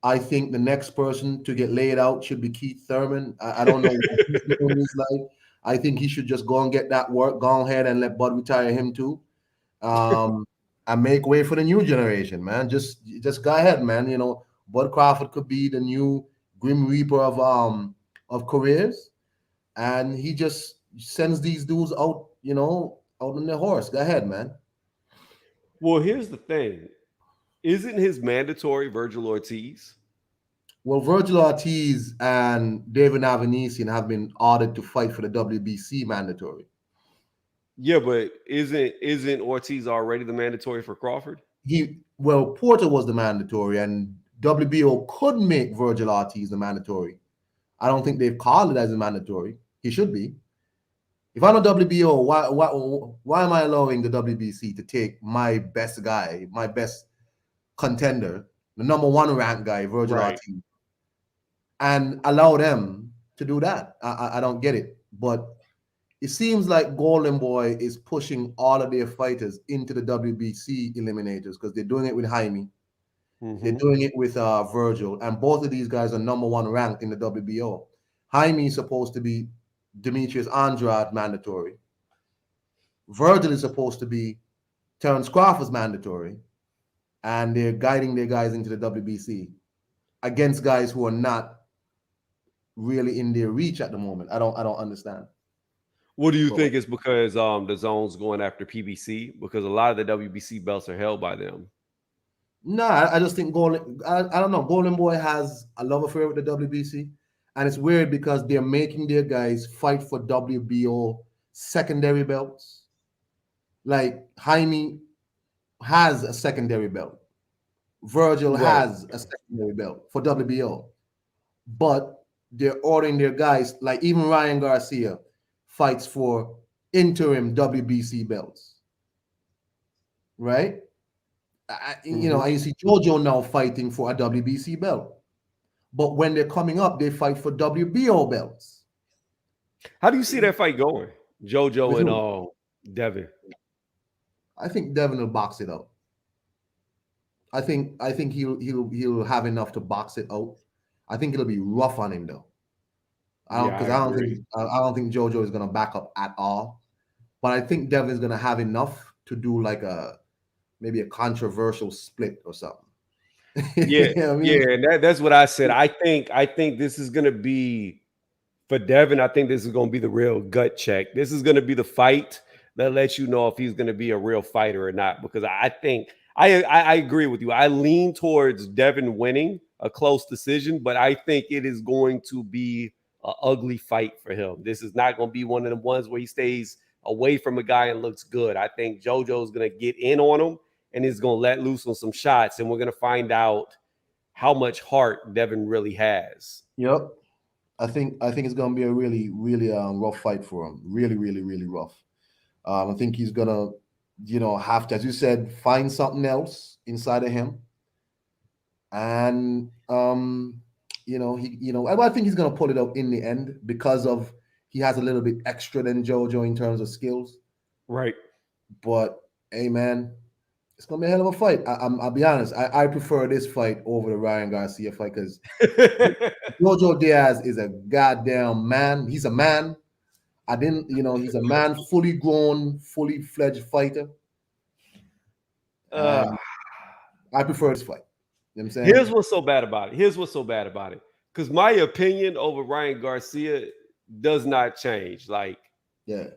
I think the next person to get laid out should be Keith Thurman. I don't know what he's doing in his life. I think he should just go and get that work. Go ahead and let Bud retire him too. Um, and make way for the new generation, man. Just go ahead, man. Bud Crawford could be the new Grim Reaper of careers, and he just sends these dudes out, out on their horse. Go ahead, man. Well, here's the thing. Isn't his mandatory Virgil Ortiz? Well, Virgil Ortiz and David Avanesian have been ordered to fight for the WBC mandatory. Yeah, but isn't Ortiz already the mandatory for Crawford? Porter was the mandatory, and WBO could make Virgil Ortiz the mandatory. I don't think they've called it as a mandatory. He should be. If I'm a WBO, why am I allowing the WBC to take my best guy, my best contender, the number one ranked guy, Virgil Right. Ortiz, and allow them to do that? I don't get it. But it seems like Golden Boy is pushing all of their fighters into the WBC eliminators because they're doing it with Jaime. They're doing it with Virgil, and both of these guys are number one ranked in the WBO. Jaime is supposed to be Demetrius Andrade mandatory. Virgil is supposed to be Terence Crawford's mandatory, and they're guiding their guys into the WBC against guys who are not really in their reach at the moment. I don't understand. What do you think is because the zone's going after PBC? Because a lot of the WBC belts are held by them. No, I just think I don't know. Golden Boy has a love affair with the WBC, and it's weird because they're making their guys fight for WBO secondary belts. Like Jaime has a secondary belt. Virgil has a secondary belt for WBO, but they're ordering their guys. Like even Ryan Garcia fights for interim WBC belts, right? You know, and you see JoJo now fighting for a WBC belt. But when they're coming up, they fight for WBO belts. How do you see that fight going? JoJo With and who? Devin. I think Devin will box it out. I think he'll have enough to box it out. I think it'll be rough on him though. I don't think JoJo is gonna back up at all. But I think Devin's gonna have enough to do like maybe a controversial split or something. Yeah, You know what I mean? yeah, and that's what I said. I think this is gonna be for Devin. I think this is gonna be the real gut check. This is gonna be the fight that lets you know if he's gonna be a real fighter or not. Because I think I agree with you. I lean towards Devin winning a close decision, but I think it is going to be an ugly fight for him. This is not going to be one of the ones where he stays away from a guy and looks good. I think JoJo's going to get in on him and he's going to let loose on some shots, and we're going to find out how much heart Devin really has. Yep. I think it's gonna be a really, really rough fight for him. Really, really, really rough. I think he's gonna, have to, as you said, find something else inside of him. And I think he's gonna pull it out in the end because of he has a little bit extra than JoJo in terms of skills. Right. But hey, man, it's gonna be a hell of a fight. I'll be honest. I prefer this fight over the Ryan Garcia fight because Jojo Diaz is a goddamn man. He's a man. He's a man, fully grown, fully fledged fighter. And I prefer this fight. You know what I'm saying? Here's what's so bad about it. Because my opinion over Ryan Garcia does not change. Like, yeah,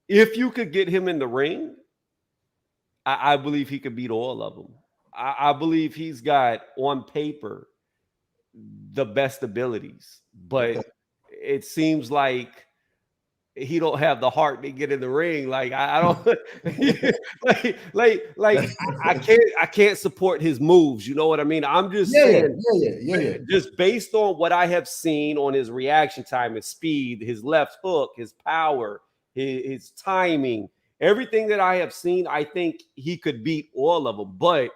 if you could get him in the ring, I believe he could beat all of them. I believe he's got on paper the best abilities, but it seems like he don't have the heart to get in the ring. Like I don't I can't support his moves. You know what I mean? I'm just saying, just based on what I have seen on his reaction time, his speed, his left hook, his power, his timing, everything that I have seen, I think he could beat all of them. But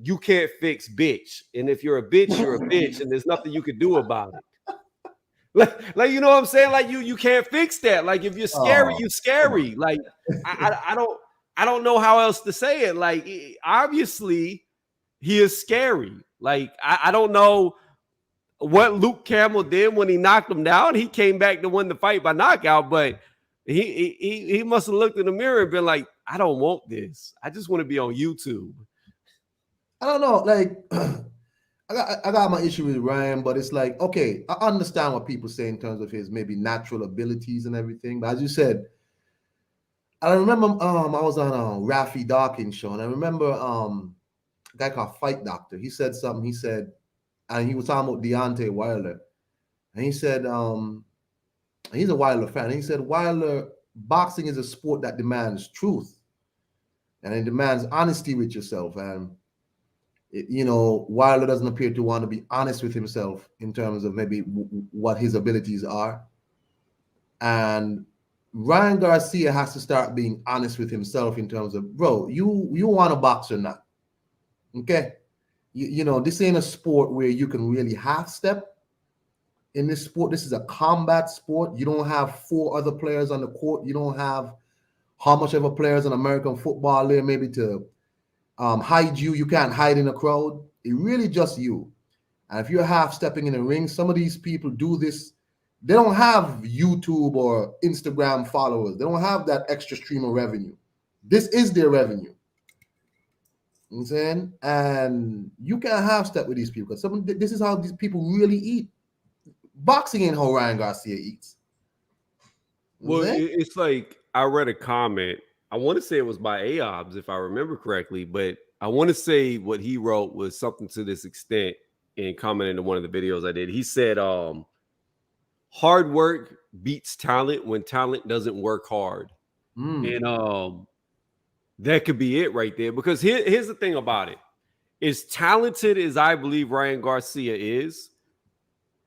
you can't fix bitch, and if you're a bitch, you're a bitch, and there's nothing you could do about it. Like you know what I'm saying? Like you can't fix that. Like if you're scary, you're scary. Like I don't know how else to say it. Like obviously he is scary. Like I don't know what Luke Campbell did when he knocked him down. He came back to win the fight by knockout, but he must have looked in the mirror and been like, I don't want this. I just want to be on YouTube. I don't know. Like I got my issue with Ryan, but it's like, okay, I understand what people say in terms of his maybe natural abilities and everything. But as you said, I remember I was on Rafi Dawkins show, and I remember a guy called Fight Doctor. He said something. He said, and he was talking about Deontay Wilder, and he said, he's a Wilder fan. And he said, Wilder, boxing is a sport that demands truth, and it demands honesty with yourself. And Wilder doesn't appear to want to be honest with himself in terms of maybe what his abilities are. And Ryan Garcia has to start being honest with himself in terms of, bro, you want to box or not? Okay, this ain't a sport where you can really half step. In this sport, this is a combat sport. You don't have 4 other players on the court. You don't have how much of a players in American football there maybe to hide you. You can't hide in a crowd. It really just you. And if you're half stepping in the ring, some of these people do this. They don't have YouTube or Instagram followers. They don't have that extra stream of revenue. This is their revenue. You know what I'm saying? And you can't half step with these people because this is how these people really eat. Boxing ain't how Ryan Garcia eats. Well, it's like I read a comment. I want to say it was by Aobs, if I remember correctly, but I want to say what he wrote was something to this extent in commenting to one of the videos I did. He said, hard work beats talent when talent doesn't work hard. And that could be it right there. Because here's the thing about it. As talented as I believe Ryan Garcia is,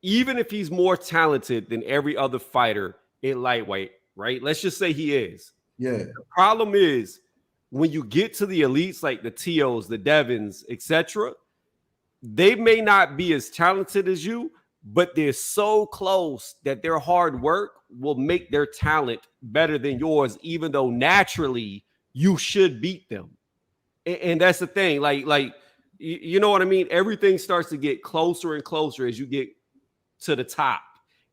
even if he's more talented than every other fighter in lightweight, right? Let's just say he is. Yeah. The problem is when you get to the elites like the T.O.s, the Devins, etc., they may not be as talented as you, but they're so close that their hard work will make their talent better than yours, even though naturally you should beat them. And that's the thing. Like you know what I mean? Everything starts to get closer and closer as you get to the top.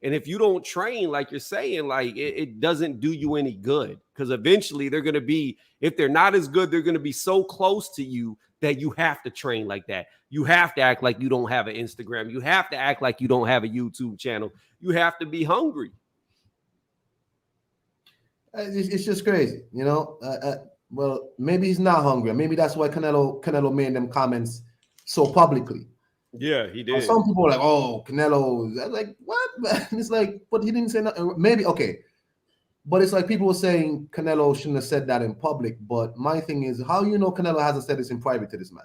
And if you don't train, like you're saying, like it doesn't do you any good, because eventually they're going to be, if they're not as good, they're going to be so close to you that you have to train like that. You have to act like you don't have an Instagram. You have to act like you don't have a YouTube channel. You have to be hungry. It's just crazy, well, maybe he's not hungry. Maybe that's why Canelo made them comments so publicly. Yeah, he did. Some people are like, oh, Canelo. I'm like, what? It's like, but he didn't say nothing. Maybe, okay. But it's like people were saying Canelo shouldn't have said that in public. But my thing is, how you know Canelo hasn't said this in private to this man?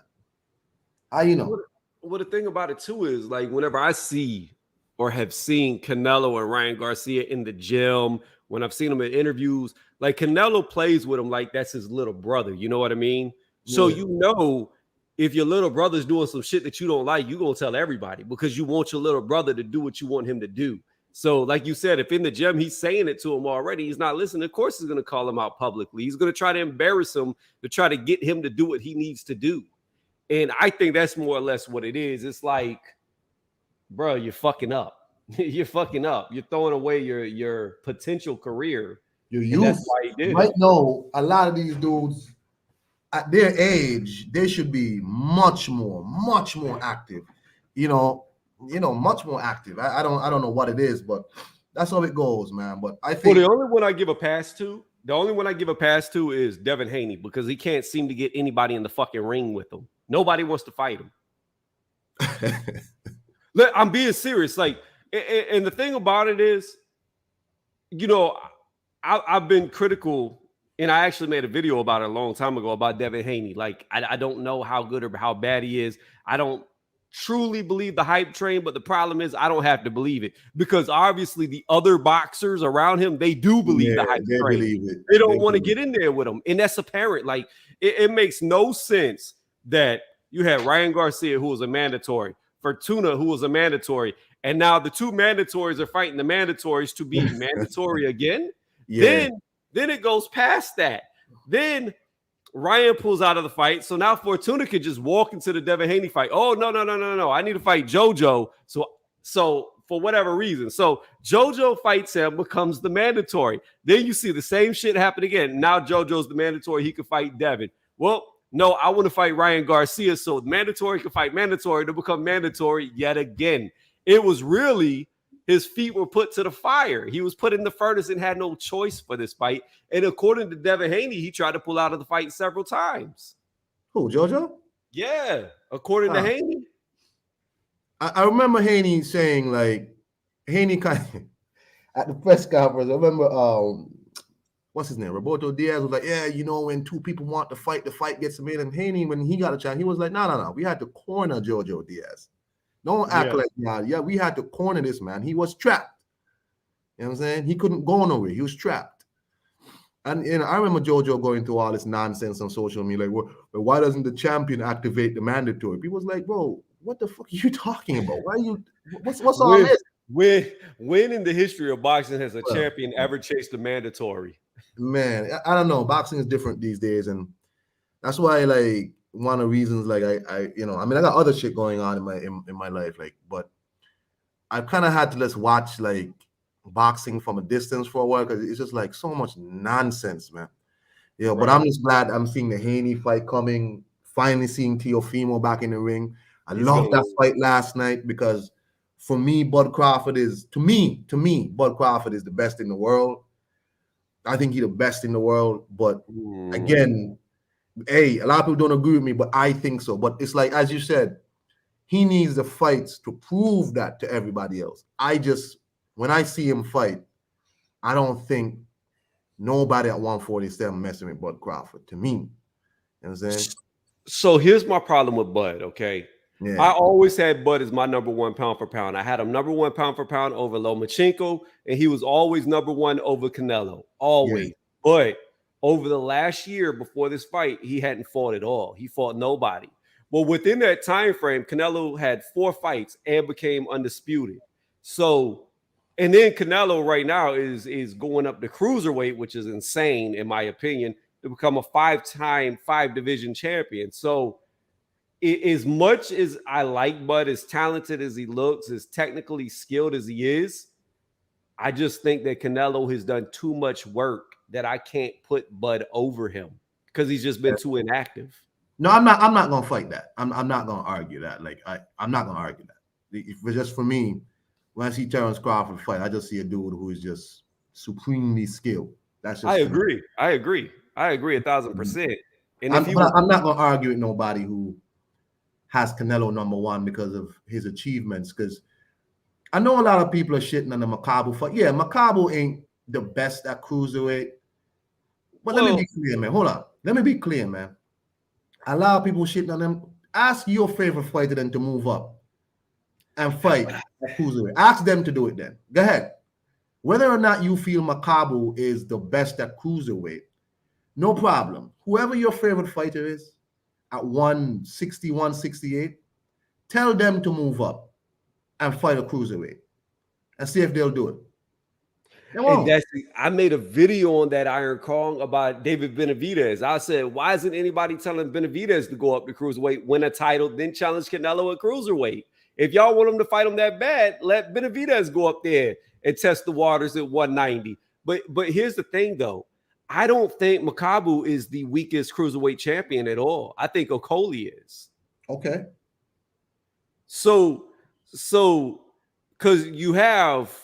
How you know? Well, the thing about it, too, is like whenever I see or have seen Canelo and Ryan Garcia in the gym, when I've seen them in interviews, like Canelo plays with him like that's his little brother. You know what I mean? So, if your little brother's doing some shit that you don't like, you're going to tell everybody because you want your little brother to do what you want him to do. So like you said, if in the gym he's saying it to him already, he's not listening, of course he's going to call him out publicly. He's going to try to embarrass him to try to get him to do what he needs to do. And I think that's more or less what it is. It's like, bro, you're fucking up. You're fucking up. You're throwing away your potential career. Your youth. That's why he did. You might know a lot of these dudes at their age, they should be much more active. Much more active. I don't know what it is, but that's how it goes, man. But I think the only one I give a pass to is Devin Haney, because he can't seem to get anybody in the fucking ring with him. Nobody wants to fight him. Look, I'm being serious. Like, and the thing about it is, I've been critical. And I actually made a video about it a long time ago about Devin Haney. Like, I don't know how good or how bad he is. I don't truly believe the hype train, but the problem is I don't have to believe it, because obviously the other boxers around him, they do believe the hype train. They don't want to get in there with him. And that's apparent. Like, it makes no sense that you had Ryan Garcia, who was a mandatory, Fortuna, who was a mandatory, and now the two mandatories are fighting the mandatories to be mandatory again. Yeah. Then it goes past that. Then Ryan pulls out of the fight. So now Fortuna could just walk into the Devin Haney fight. Oh, no. I need to fight JoJo. So for whatever reason. So JoJo fights him, becomes the mandatory. Then you see the same shit happen again. Now JoJo's the mandatory. He can fight Devin. Well, no, I want to fight Ryan Garcia. So the mandatory can fight mandatory to become mandatory yet again. It was really His feet were put to the fire. He was put in the furnace and had no choice for this fight. And according to Devin Haney, he tried to pull out of the fight several times. Who, JoJo? Yeah, according to Haney. I remember Haney saying, like, Haney kind of, at the press conference, I remember, what's his name? Roberto Diaz was like, yeah, you know, when two people want to fight, the fight gets made. And Haney, when he got a chance, he was like, no. We had to corner Jojo Diaz. Don't act like, yeah, we had to corner this man. He was trapped. You know what I'm saying? He couldn't go nowhere. He was trapped. And I remember Jojo going through all this nonsense on social media, like, well, why doesn't the champion activate the mandatory? People was like, bro, what the fuck are you talking about? Why are you, what's all this? When in the history of boxing has a champion ever chased the mandatory? Man, I don't know. Boxing is different these days, and that's why, like, one of the reasons, like, I got other shit going on in my life, like, but I kind of had to just watch, like, boxing from a distance for a while, because it's just like so much nonsense, man. Yeah, right. But I'm just glad I'm seeing the Haney fight coming. Finally seeing Teofimo back in the ring. I loved that fight last night, because for me, Bud Crawford is, to me, Bud Crawford is the best in the world. I think he's the best in the world. But again, a lot of people don't agree with me, but I think so. But it's like, as you said, he needs the fights to prove that to everybody else. When I see him fight, I don't think nobody at 147 messing with Bud Crawford, to me. You know what I'm saying? So here's my problem with Bud, okay? Yeah. I always had Bud as my number one pound for pound. I had him number one pound for pound over Lomachenko, and he was always number one over Canelo, always. Yeah. But over the last year before this fight, he hadn't fought at all. He fought nobody. Well, within that time frame, Canelo had 4 fights and became undisputed. So, and then Canelo right now is going up to cruiserweight, which is insane in my opinion, to become a 5-time 5-division champion. So, as much as I like Bud, as talented as he looks, as technically skilled as he is, I just think that Canelo has done too much work that I can't put Bud over him because he's just been too inactive. No, I'm not gonna fight that. I'm not gonna argue that. Like, I'm not gonna argue that. If it's just for me, when I see Terence Crawford fight, I just see a dude who is just supremely skilled. That's just I agree 1,000%. And I'm not gonna argue with nobody who has Canelo number one because of his achievements. Because I know a lot of people are shitting on the Makabu fight. Yeah, Makabu ain't the best at cruiserweight. But let me be clear, man. Hold on. Let me be clear, man. A lot of people shitting on them. Ask your favorite fighter then to move up and fight at cruiserweight. Ask them to do it then. Go ahead. Whether or not you feel Makabu is the best at cruiserweight, no problem. Whoever your favorite fighter is at 160, 168, tell them to move up and fight a cruiserweight and see if they'll do it. And I made a video on that Iron Kong about David Benavidez. I said, why isn't anybody telling Benavidez to go up to cruiserweight, win a title, then challenge Canelo at cruiserweight? If y'all want him to fight him that bad, let Benavidez go up there and test the waters at 190. But here's the thing, though. I don't think Makabu is the weakest cruiserweight champion at all. I think Okoli is. Okay. So because you have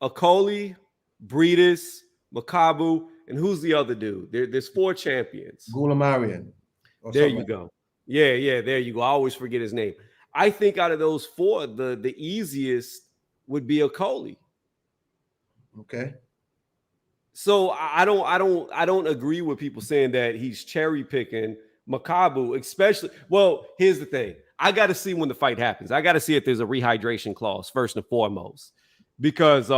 Okoli, Breedis, Makabu, and who's the other dude? There's 4 champions. Gulamarian. There you go. Yeah, there you go. I always forget his name. I think out of those 4, the easiest would be Okoli. Okay. So I don't agree with people saying that he's cherry picking Makabu, especially. Well, here's the thing. I got to see when the fight happens. I got to see if there's a rehydration clause first and foremost, because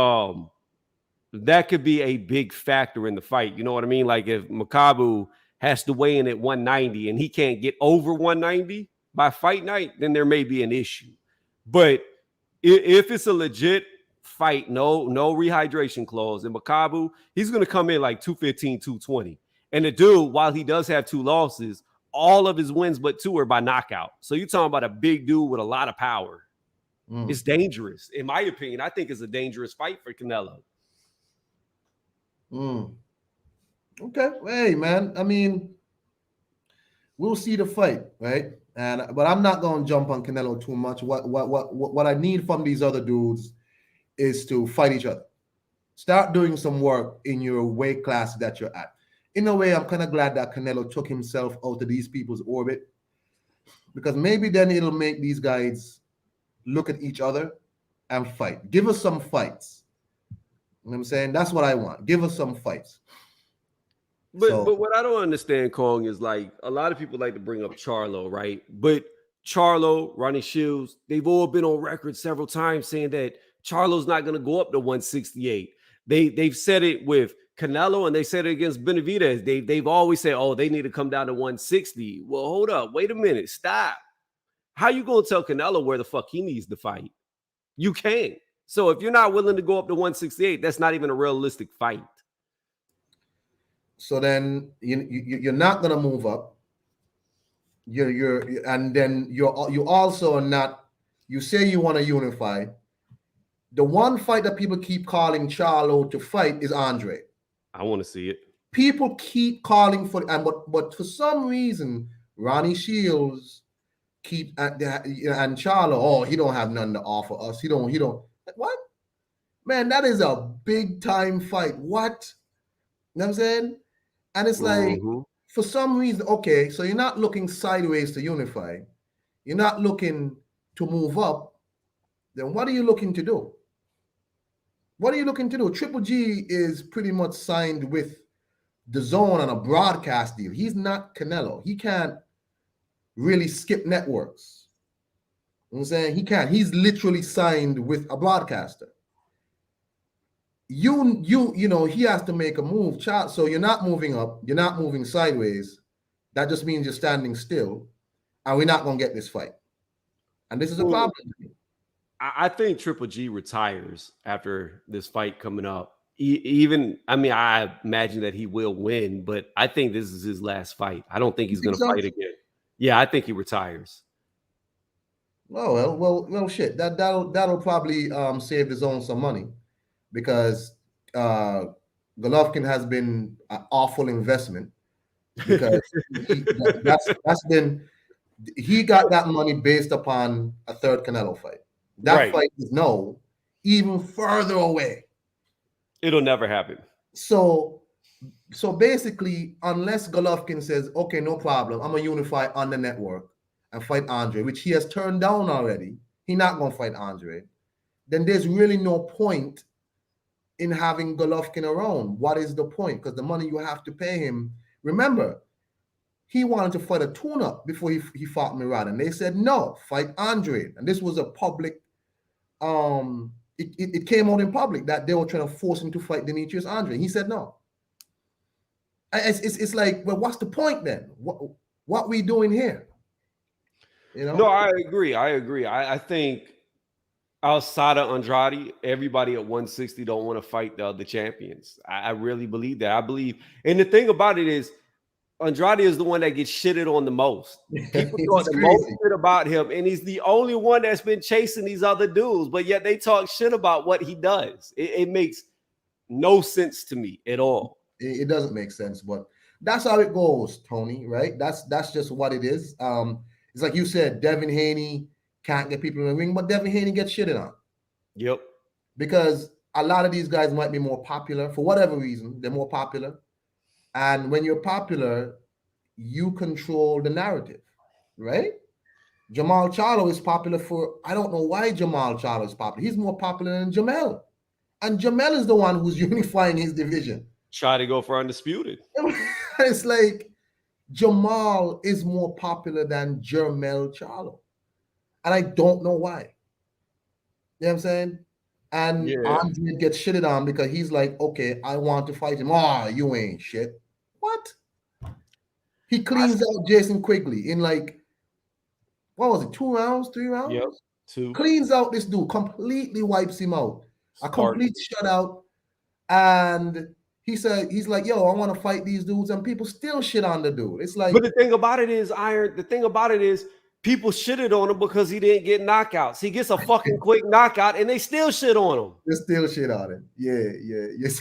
that could be a big factor in the fight. You know what I mean? Like if Makabu has to weigh in at 190 and he can't get over 190 by fight night, then there may be an issue. But if it's a legit fight, no rehydration clause, and Makabu, he's going to come in like 215, 220. And the dude, while he does have 2 losses, all of his wins but 2 are by knockout. So you're talking about a big dude with a lot of power. It's dangerous. In my opinion, I think it's a dangerous fight for Canelo. Okay. Hey, man. I mean, we'll see the fight, right? But I'm not going to jump on Canelo too much. What I need from these other dudes is to fight each other. Start doing some work in your weight class that you're at. In a way, I'm kind of glad that Canelo took himself out of these people's orbit, because maybe then it'll make these guys look at each other and fight. Give us some fights. You know what I'm saying? That's what I want. Give us some fights. But what I don't understand, Kong, is like a lot of people like to bring up Charlo, right? But Charlo, Ronnie Shields, they've all been on record several times saying that Charlo's not going to go up to 168. They've said it with Canelo and they said it against Benavidez. They've always said, oh, they need to come down to 160. Well, hold up, wait a minute, stop. How you gonna tell Canelo where the fuck he needs to fight? You can't. So if you're not willing to go up to 168, that's not even a realistic fight. So then you're not gonna move up. And then you also are not. You say you want to unify. The one fight that people keep calling Charlo to fight is Andre. I want to see it. People keep calling for, but for some reason, Ronnie Shields keep at that, and Charlo. Oh, he don't have nothing to offer us. He don't. What? Man, that is a big time fight. What? You know what I'm saying? And it's like, for some reason, okay, so you're not looking sideways to unify. You're not looking to move up. Then what are you looking to do? What are you looking to do? Triple G is pretty much signed with DAZN on a broadcast deal. He's not Canelo. He can't really skip networks. You know what I'm saying? He can't. He's literally signed with a broadcaster. You know, he has to make a move. So you're not moving up. You're not moving sideways. That just means you're standing still. And we're not going to get this fight. And this is a problem to me. I think Triple G retires after this fight coming up. I imagine that he will win, but I think this is his last fight. I don't think he's going to fight again. Yeah, I think he retires. Oh well, shit. That'll probably save his own some money, because Golovkin has been an awful investment, because he got that money based upon a third Canelo fight. That fight is even further away. It'll never happen. So basically, unless Golovkin says, okay, no problem, I'm gonna unify on the network and fight Andre, which he has turned down already. He's not gonna fight Andre. Then there's really no point in having Golovkin around. What is the point? Because the money you have to pay him. Remember, he wanted to fight a tune-up before he fought Murad, and they said no, fight Andre. And this was a public. It came out in public that they were trying to force him to fight Demetrius Andre. He said no. It's like, well, what's the point then? What we doing here? You know? No, I agree. I think outside of Andrade, everybody at 160 don't want to fight the other champions. I really believe that. I believe, and the thing about it is, Andrade is the one that gets shitted on the most. People talk the most shit about him, and he's the only one that's been chasing these other dudes, but yet they talk shit about what he does. It makes no sense to me at all. It doesn't make sense, but that's how it goes, Tony, right? That's just what it is. It's like you said, Devin Haney can't get people in the ring, but Devin Haney gets shitted on. Yep. Because a lot of these guys might be more popular. For whatever reason, they're more popular. And when you're popular, you control the narrative, right? Jamal Charlo is popular for, I don't know why Jamal Charlo is popular. He's more popular than Jamel. And Jamel is the one who's unifying his division. Try to go for undisputed. It's like Jamal is more popular than Jermel Charlo. And I don't know why. You know what I'm saying? And Andre gets shitted on because he's like, okay, I want to fight him. Oh, you ain't shit. What? He cleans out Jason Quigley in like, what was it, 2 rounds, 3 rounds? Yep, 2. Cleans out this dude, completely wipes him out. A complete shutout. And he's like, yo, I want to fight these dudes, and people still shit on the dude. It's like, but the thing about it is, Iron, people shitted on him because he didn't get knockouts. He gets a fucking quick knockout, and they still shit on him. They still shit on him. Yes.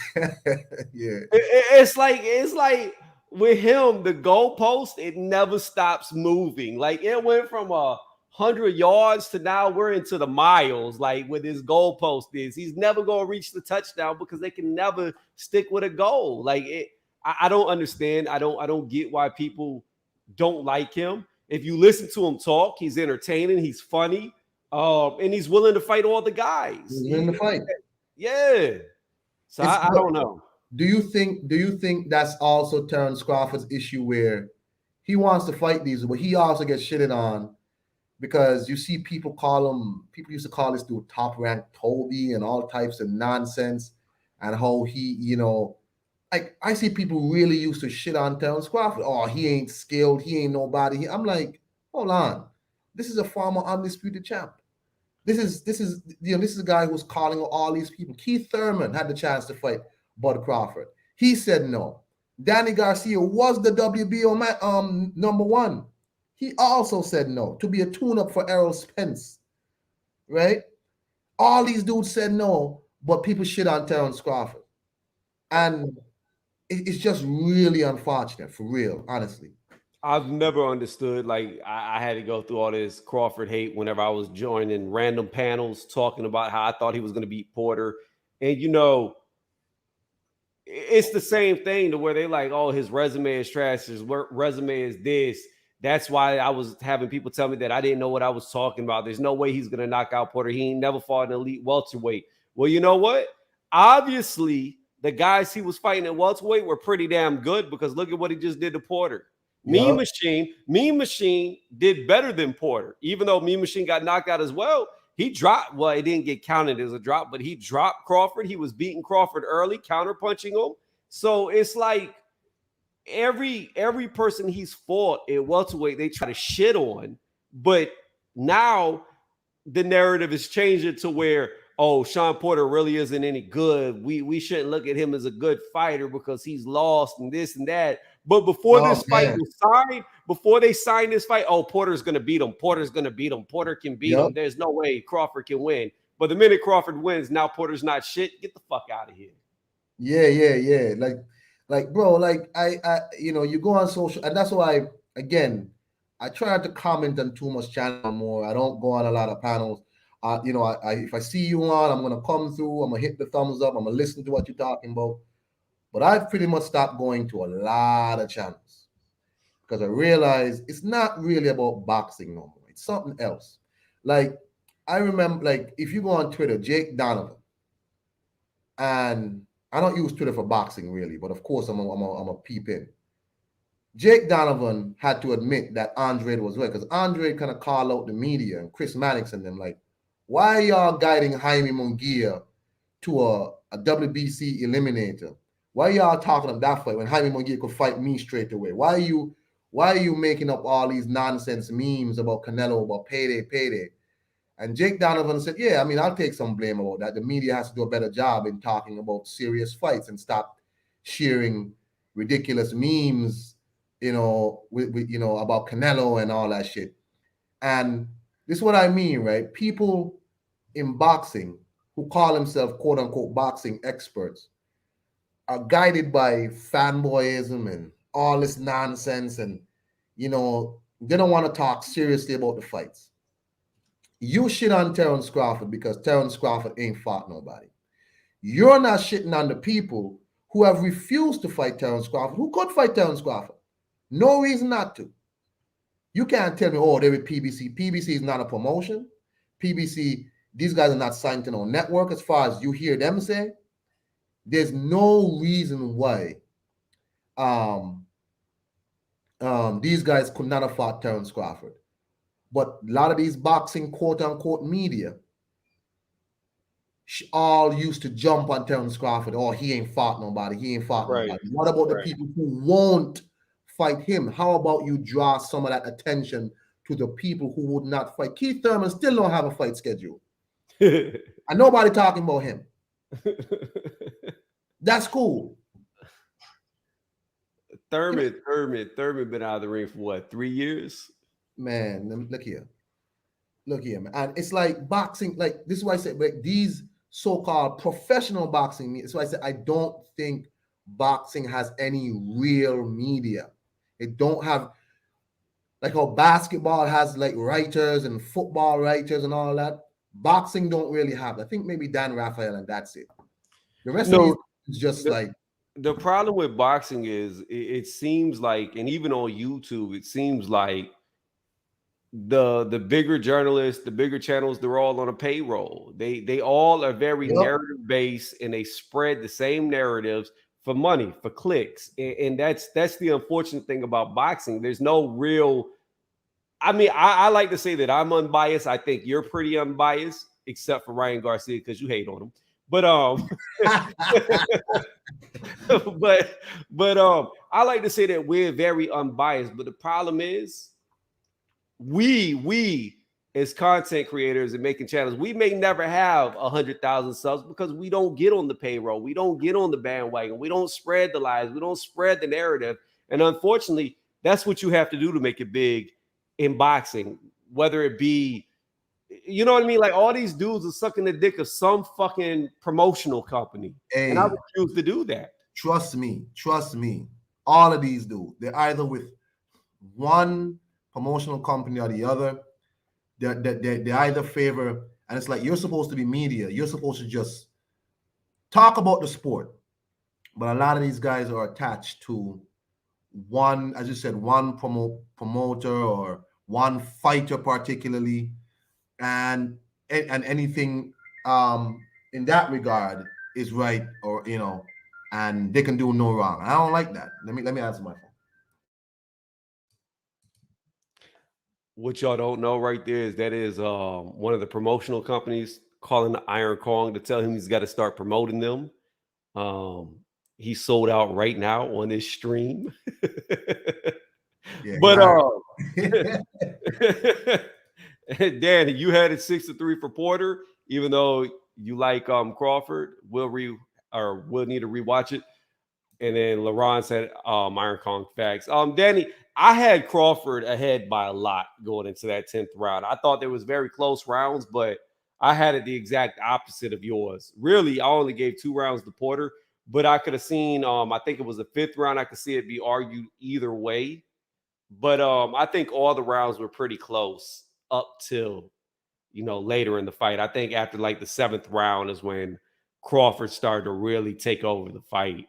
Yeah. It's like with him, the goalpost, it never stops moving. Like, it went from a 100 yards to now we're into the miles, like with his goalpost is. He's never going to reach the touchdown because they can never stick with a goal. Like I don't understand. I don't get why people don't like him. If you listen to him talk, he's entertaining, he's funny, and he's willing to fight all the guys. He's in the fight. Yeah. So I don't know. Do you think that's also Terence Crawford's issue where he wants to fight these, but he also gets shitted on because you see people used to call this dude top ranked Toby and all types of nonsense, and how he, like I see people really used to shit on Terence Crawford. Oh, he ain't skilled, he ain't nobody. I'm like, hold on, this is a former undisputed champ. This is a guy who's calling all these people. Keith Thurman had the chance to fight Bud Crawford. He said no. Danny Garcia was the WBO number one. He also said no to be a tune-up for Errol Spence, right? All these dudes said no, but people shit on Terence Crawford. And it's just really unfortunate, for real, honestly. I've never understood. Like I had to go through all this Crawford hate whenever I was joining random panels talking about how I thought he was going to beat Porter, and it's the same thing to where they like, oh, his resume is trash. His resume is this. That's why I was having people tell me that I didn't know what I was talking about. There's no way he's going to knock out Porter. He ain't never fought an elite welterweight. Well, you know what? Obviously, the guys he was fighting at welterweight were pretty damn good because look at what he just did to Porter. Mean Machine did better than Porter, even though Mean Machine got knocked out as well. He dropped, well, it didn't get counted as a drop, but he dropped Crawford. He was beating Crawford early, counter-punching him. So it's like every person he's fought at welterweight, they try to shit on. But now the narrative is changing to where, oh, Shawn Porter really isn't any good. We shouldn't look at him as a good fighter because he's lost and this and that. But before this fight was signed, before they signed this fight, oh, Porter's going to beat him. Porter's going to beat him. Porter can beat him. There's no way Crawford can win. But the minute Crawford wins, now Porter's not shit. Get the fuck out of here. Yeah. Like, bro, like I you go on social, and that's why, again, I try not to comment on too much channel more. I don't go on a lot of panels. If I see you on, I'm gonna come through. I'm gonna hit the thumbs up. I'm gonna listen to what you're talking about. But I've pretty much stopped going to a lot of channels because I realize it's not really about boxing no more. It's something else. Like I remember, like if you go on Twitter, Jake Donovan, and I don't use Twitter for boxing really, but of course I'm a peep in. Jake Donovan had to admit that Andre was right because Andre kind of called out the media and Chris Mannix and them like, why are y'all guiding Jaime Munguia to a WBC eliminator? Why are y'all talking of that fight when Jaime Munguia could fight me straight away? Why are you making up all these nonsense memes about Canelo, about payday? And Jake Donovan said, yeah, I mean, I'll take some blame about that. The media has to do a better job in talking about serious fights and stop sharing ridiculous memes, about Canelo and all that shit. And this is what I mean, right? People in boxing who call themselves quote unquote boxing experts are guided by fanboyism and all this nonsense, and they don't want to talk seriously about the fights. You shit on Terence Crawford because Terence Crawford ain't fought nobody. You're not shitting on the people who have refused to fight Terence Crawford, who could fight Terence Crawford. No reason not to. You can't tell me, oh, they're with PBC. PBC is not a promotion. PBC, these guys are not signed to no network as far as you hear them say. There's no reason why these guys could not have fought Terence Crawford. But a lot of these boxing quote-unquote media all used to jump on Terence Crawford. Oh, he ain't fought nobody. He ain't fought nobody. What about the people who won't fight him? How about you draw some of that attention to the people who would not fight? Keith Thurman still don't have a fight schedule. And nobody talking about him. That's cool. Thurman been out of the ring for what, 3 years? Man, look here, man. And it's like boxing, like this is why I said, like these so-called professional boxing. That's why I said I don't think boxing has any real media. It don't have. Like how basketball has like writers and football writers and all that. Boxing don't really have. I think maybe Dan Raphael and that's it. The rest of these No, is just the like the problem with boxing is it seems like, and even on YouTube, it seems like the bigger journalists, the bigger channels, they're all on a payroll. They all are very yep. narrative based, and they spread the same narratives for money, for clicks, and that's the unfortunate thing about boxing. There's no real. I mean, I like to say that I'm unbiased. I think you're pretty unbiased, except for Ryan Garcia because you hate on him. But but I like to say that we're very unbiased. But the problem is we as content creators and making channels, we may never have 100,000 subs because we don't get on the payroll, we don't get on the bandwagon, we don't spread the lies, we don't spread the narrative, and unfortunately, that's what you have to do to make it big in boxing. Whether it be, you know what I mean, like all these dudes are sucking the dick of some fucking promotional company, and I Hey, refuse to do that. trust me. All of these do. They're either with one promotional company or the other. They either favor, and it's like you're supposed to be media. You're supposed to just talk about the sport. But a lot of these guys are attached to one, as you said, one promoter or one fighter particularly, and anything in that regard is right, or and they can do no wrong. I don't like that. Let me answer my phone. What y'all don't know right there is that is one of the promotional companies calling the Iron Kong to tell him he's got to start promoting them. Um, he's sold out right now on this stream. Yeah, But yeah. Danny, you had it 6-3 for Porter, even though you like Crawford. We'll need to rewatch it. And then LaRon said Iron Kong facts. Danny, I had Crawford ahead by a lot going into that 10th round. I thought there was very close rounds, but I had it the exact opposite of yours. Really, I only gave 2 rounds to Porter, but I could have seen I think it was the 5th round. I could see it be argued either way. But I think all the rounds were pretty close up till later in the fight. I think after like the 7th round is when Crawford started to really take over the fight.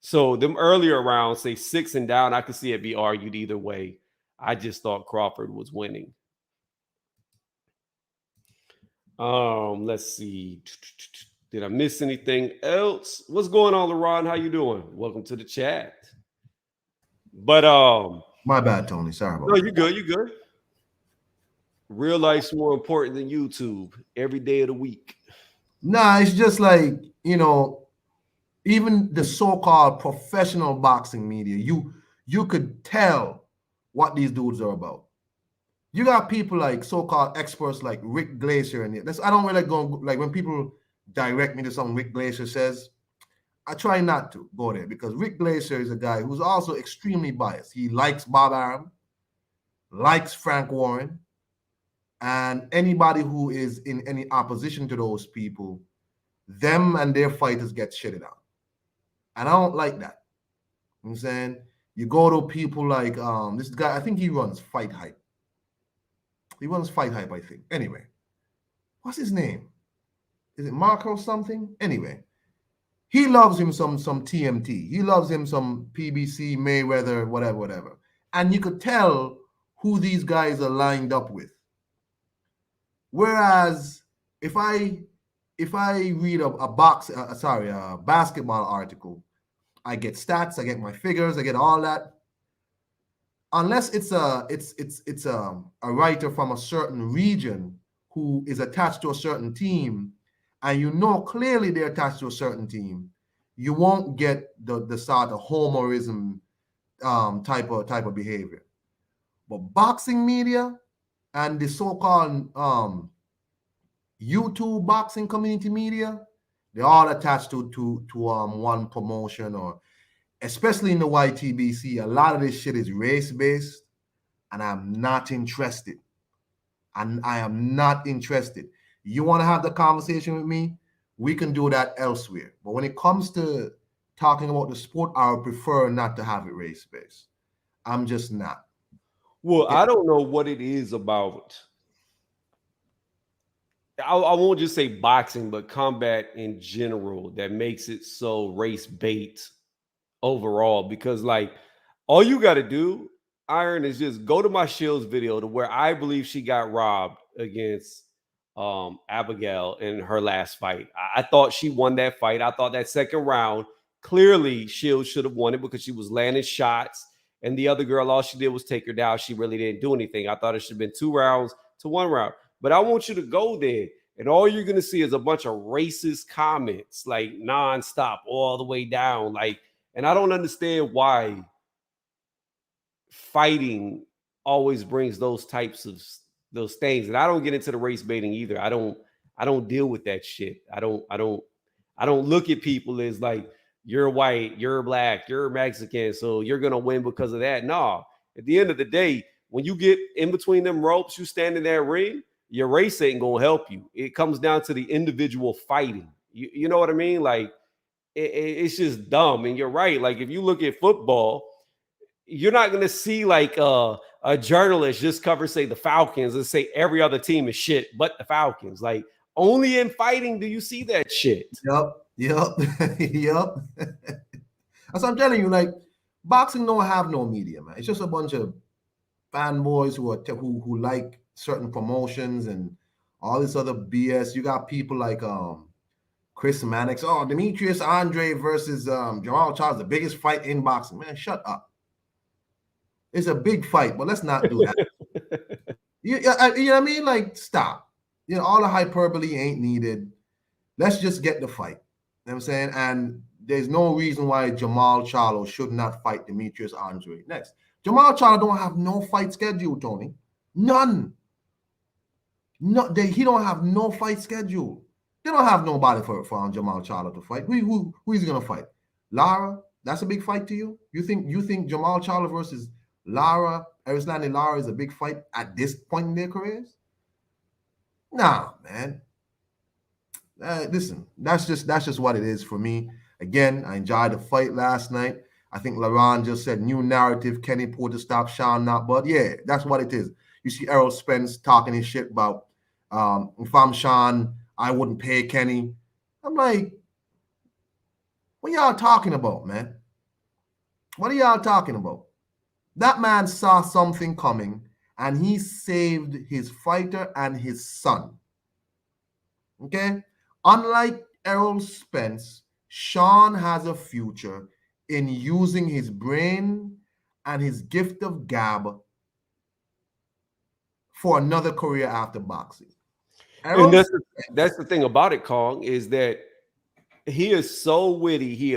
So them earlier rounds, say 6 and down, I could see it be argued either way. I just thought Crawford was winning. Let's see. Did I miss anything else? What's going on, LaRon? How you doing? Welcome to the chat. But My bad, Tony. Sorry about no, that. you good, you good. Real life's more important than YouTube every day of the week. Nah, it's just like, even the so-called professional boxing media, you could tell what these dudes are about. You got people like so-called experts like Rick Glacier, and I don't really go like when people direct me to something Rick Glacier says. I try not to go there because Rick Glacier is a guy who's also extremely biased. He likes Bob Arum, likes Frank Warren, and anybody who is in any opposition to those people, them and their fighters get shitted out. And I don't like that. You know what I'm saying? You go to people like this guy, I think he runs Fight Hype. He runs Fight Hype, I think. Anyway, what's his name? Is it Marco something? Anyway, he loves him some TMT. He loves him some PBC, Mayweather, whatever. And you could tell who these guys are lined up with. Whereas if I read a basketball article, I get stats, I get my figures, I get all that. Unless it's a writer from a certain region who is attached to a certain team, and clearly they're attached to a certain team, you won't get the sort of homerism type of behavior. But boxing media and the so-called YouTube boxing community media, they're all attached to one promotion, or especially in the YTBC, a lot of this shit is race-based, and I'm not interested. And I am not interested. You want to have the conversation with me? We can do that elsewhere. But when it comes to talking about the sport, I would prefer not to have it race-based. I'm just not. Well, I don't know what it is about. I won't just say boxing, but combat in general that makes it so race bait overall. Because like all you got to do, Iron, is just go to my Shields video to where I believe she got robbed against Abigail in her last fight. I thought she won that fight. I thought that second round clearly Shields should have won it because she was landing shots, and the other girl, all she did was take her down. She really didn't do anything. I thought it should have been 2 rounds to 1 round. But I want you to go there, and all you're gonna see is a bunch of racist comments, like nonstop, all the way down. Like, and I don't understand why fighting always brings those types of those things. And I don't get into the race baiting either. I don't deal with that shit. I don't look at people as like you're white, you're black, you're Mexican, so you're gonna win because of that. No, at the end of the day, when you get in between them ropes, you stand in that ring, your race ain't gonna help you. It comes down to the individual fighting. You know what I mean? Like it's just dumb. And you're right. Like if you look at football, you're not going to see like a journalist just cover, say, the Falcons and say every other team is shit but the Falcons. Like only in fighting do you see that shit. Yup. Yup. That's what I'm telling you. Like, boxing don't have no media, man. It's just a bunch of fanboys who like certain promotions and all this other BS. You got people like Chris Mannix. Oh, Demetrius Andre versus Jamal Charles, the biggest fight in boxing. Man, shut up. It's a big fight, but let's not do that. you know what I mean? Like, stop. All the hyperbole ain't needed. Let's just get the fight. You know what I'm saying? And there's no reason why Jamal Charlo should not fight Demetrius Andre next. Jamal Charlo don't have no fight schedule, Tony. None. He don't have no fight schedule. They don't have nobody for Jamal Charlo to fight. Who is he gonna fight? Lara? That's a big fight to you? You think Jamal Charlo versus Erislandy Lara is a big fight at this point in their careers? Nah, man. Listen, that's just what it is for me. Again, I enjoyed the fight last night. I think LaRon just said new narrative, Kenny Porter stop Shawn not, but yeah, that's what it is. You see Errol Spence talking his shit about if I'm Shawn, I wouldn't pay Kenny. I'm like, what y'all talking about, man? What are y'all talking about? That man saw something coming and he saved his fighter and his son. Okay? Unlike Errol Spence, Shawn has a future in using his brain and his gift of gab for another career after boxing. And that's the thing about it, Kong, is that he is so witty. He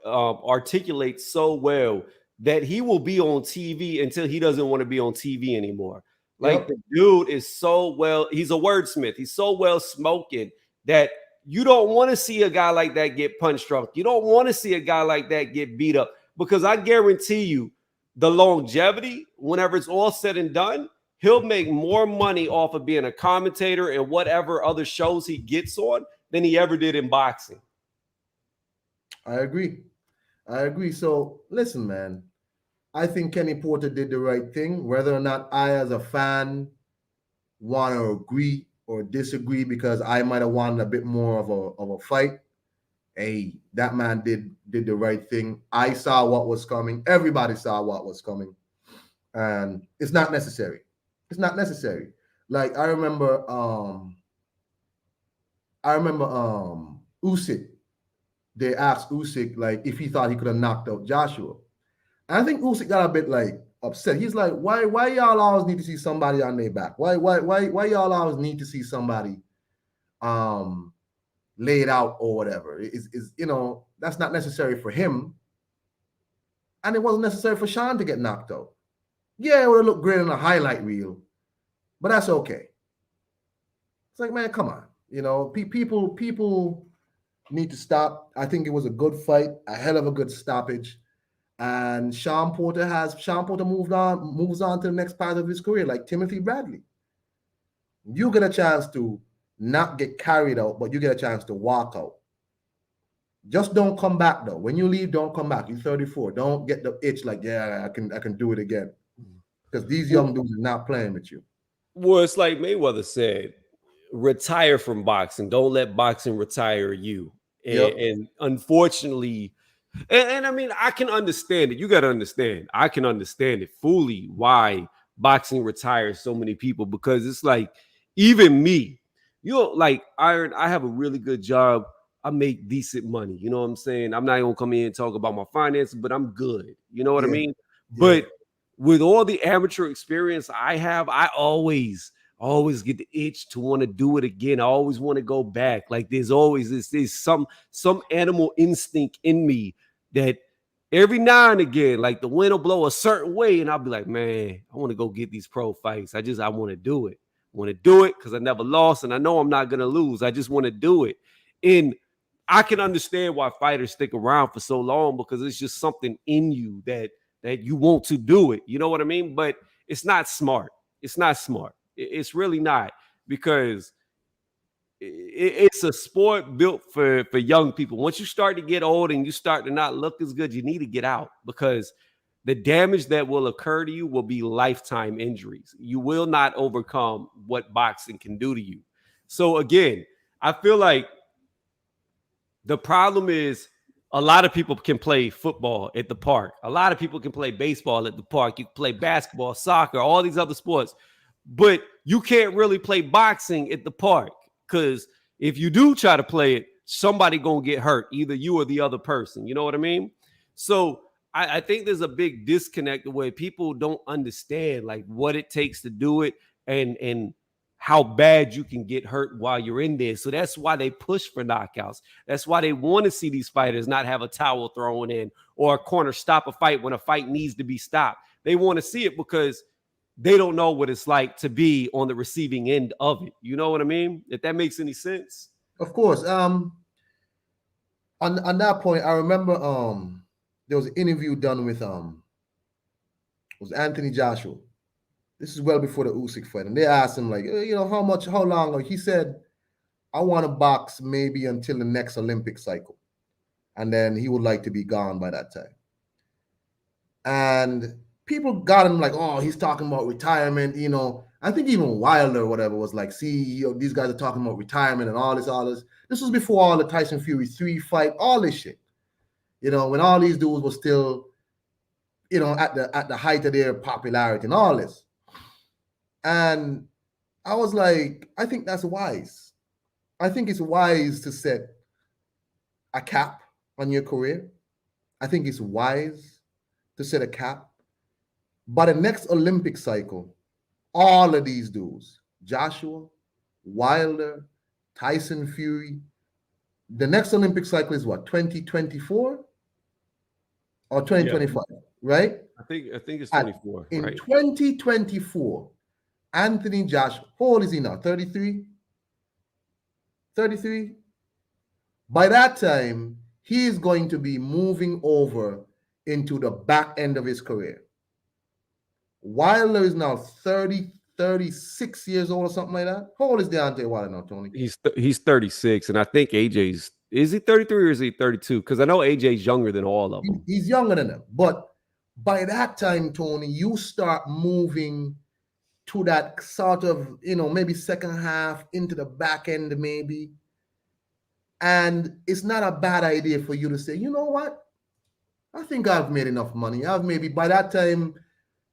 articulates so well that he will be on TV until he doesn't want to be on TV anymore. Like the dude is so well, he's a wordsmith. He's so well spoken that you don't want to see a guy like that get punch drunk. You don't want to see a guy like that get beat up, because I guarantee you the longevity, whenever it's all said and done, he'll make more money off of being a commentator and whatever other shows he gets on than he ever did in boxing. I agree. So listen, man, I think Kenny Porter did the right thing. Whether or not I, as a fan, want to agree or disagree, because I might have wanted a bit more of a fight. Hey, that man did the right thing. I saw what was coming. Everybody saw what was coming, and it's not necessary. It's not necessary. Like I remember Usyk. They asked Usyk like if he thought he could have knocked out Joshua. And I think Usyk got a bit like upset. He's like, why y'all always need to see somebody on their back? Why y'all always need to see somebody laid out or whatever? Is that's not necessary for him. And it wasn't necessary for Shawn to get knocked out. Yeah, it would have looked great in a highlight reel, but that's okay. It's like, man, come on. People need to stop. I think it was a good fight, a hell of a good stoppage. And Shawn Porter moves on to the next part of his career, like Timothy Bradley. You get a chance to not get carried out, but you get a chance to walk out. Just don't come back though. When you leave, don't come back. You're 34. Don't get the itch like, yeah, I can do it again. because these Well, young dudes are not playing with you. well, it's like Mayweather said, retire from boxing. Don't let boxing retire you. And, Yep. and unfortunately, and I mean, I can understand it. You got to understand. I can understand it fully why boxing retires so many people because it's like even me, you know, like Iron. I have a really good job. I make decent money. You know what I'm saying? I'm not gonna come in and talk about my finances, but I'm good. You know what I Yeah. mean? Yeah. But with all the amateur experience I have, I always get the itch to want to do it again. I always want to go back. Like there's always there's some animal instinct in me that every now and again, like the wind will blow a certain way, and I'll be like, man, I want to go get these pro fights. I want to do it. I want to do it because I never lost, and I know I'm not gonna lose. I just want to do it. And I can understand why fighters stick around for so long because it's just something in you that you want to do it. You know what I mean? But it's not smart. It's not smart. It's really not because it's a sport built for young people. Once you start to get old and you start to not look as good, you need to get out because the damage that will occur to you will be lifetime injuries. You will not overcome what boxing can do to you. So again, I feel like the problem is a lot of people can play football at the park. A lot of people can play baseball at the park. You can play basketball, soccer, all these other sports. But you can't really play boxing at the park because if you do try to play it, somebody gonna get hurt, either you or the other person. You know what I mean? So I think there's a big disconnect where people don't understand like what it takes to do it and how bad you can get hurt while you're in there. So that's why they push for knockouts. That's why they want to see these fighters not have a towel thrown in or a corner stop a fight when a fight needs to be stopped. They want to see it because they don't know what it's like to be on the receiving end of it. You know what I mean? If that makes any sense. Of course. On that point, I remember there was an interview done with it was Anthony Joshua. This is well before the Usyk fight, and they asked him like, how long? He said, I want to box maybe until the next Olympic cycle, and then he would like to be gone by that time. And people got him like, oh, he's talking about retirement. I think even Wilder or whatever was like, see, these guys are talking about retirement and all this, all this. This was before all the Tyson Fury 3 fight, all this shit. When all these dudes were still, at the height of their popularity and all this. And I was like, I think that's wise. I think it's wise to set a cap on your career. I think it's wise to set a cap. By the next Olympic cycle, all of these dudes, Joshua, Wilder, Tyson Fury, the next Olympic cycle is what, 2024 or 2025, right? I think it's 24, In right? 2024, Anthony Joshua, how old is he now? 33? 33? By that time, he is going to be moving over into the back end of his career. Wilder is now 36 years old or something like that. How old is Deontay Wilder now, Tony? He's 36, and I think AJ's is he 33 or is he 32? Because I know AJ's younger than all of them. He's younger than them. But by that time, Tony, you start moving to that sort of, maybe second half into the back end, maybe. And it's not a bad idea for you to say, you know what? I think I've made enough money. By that time,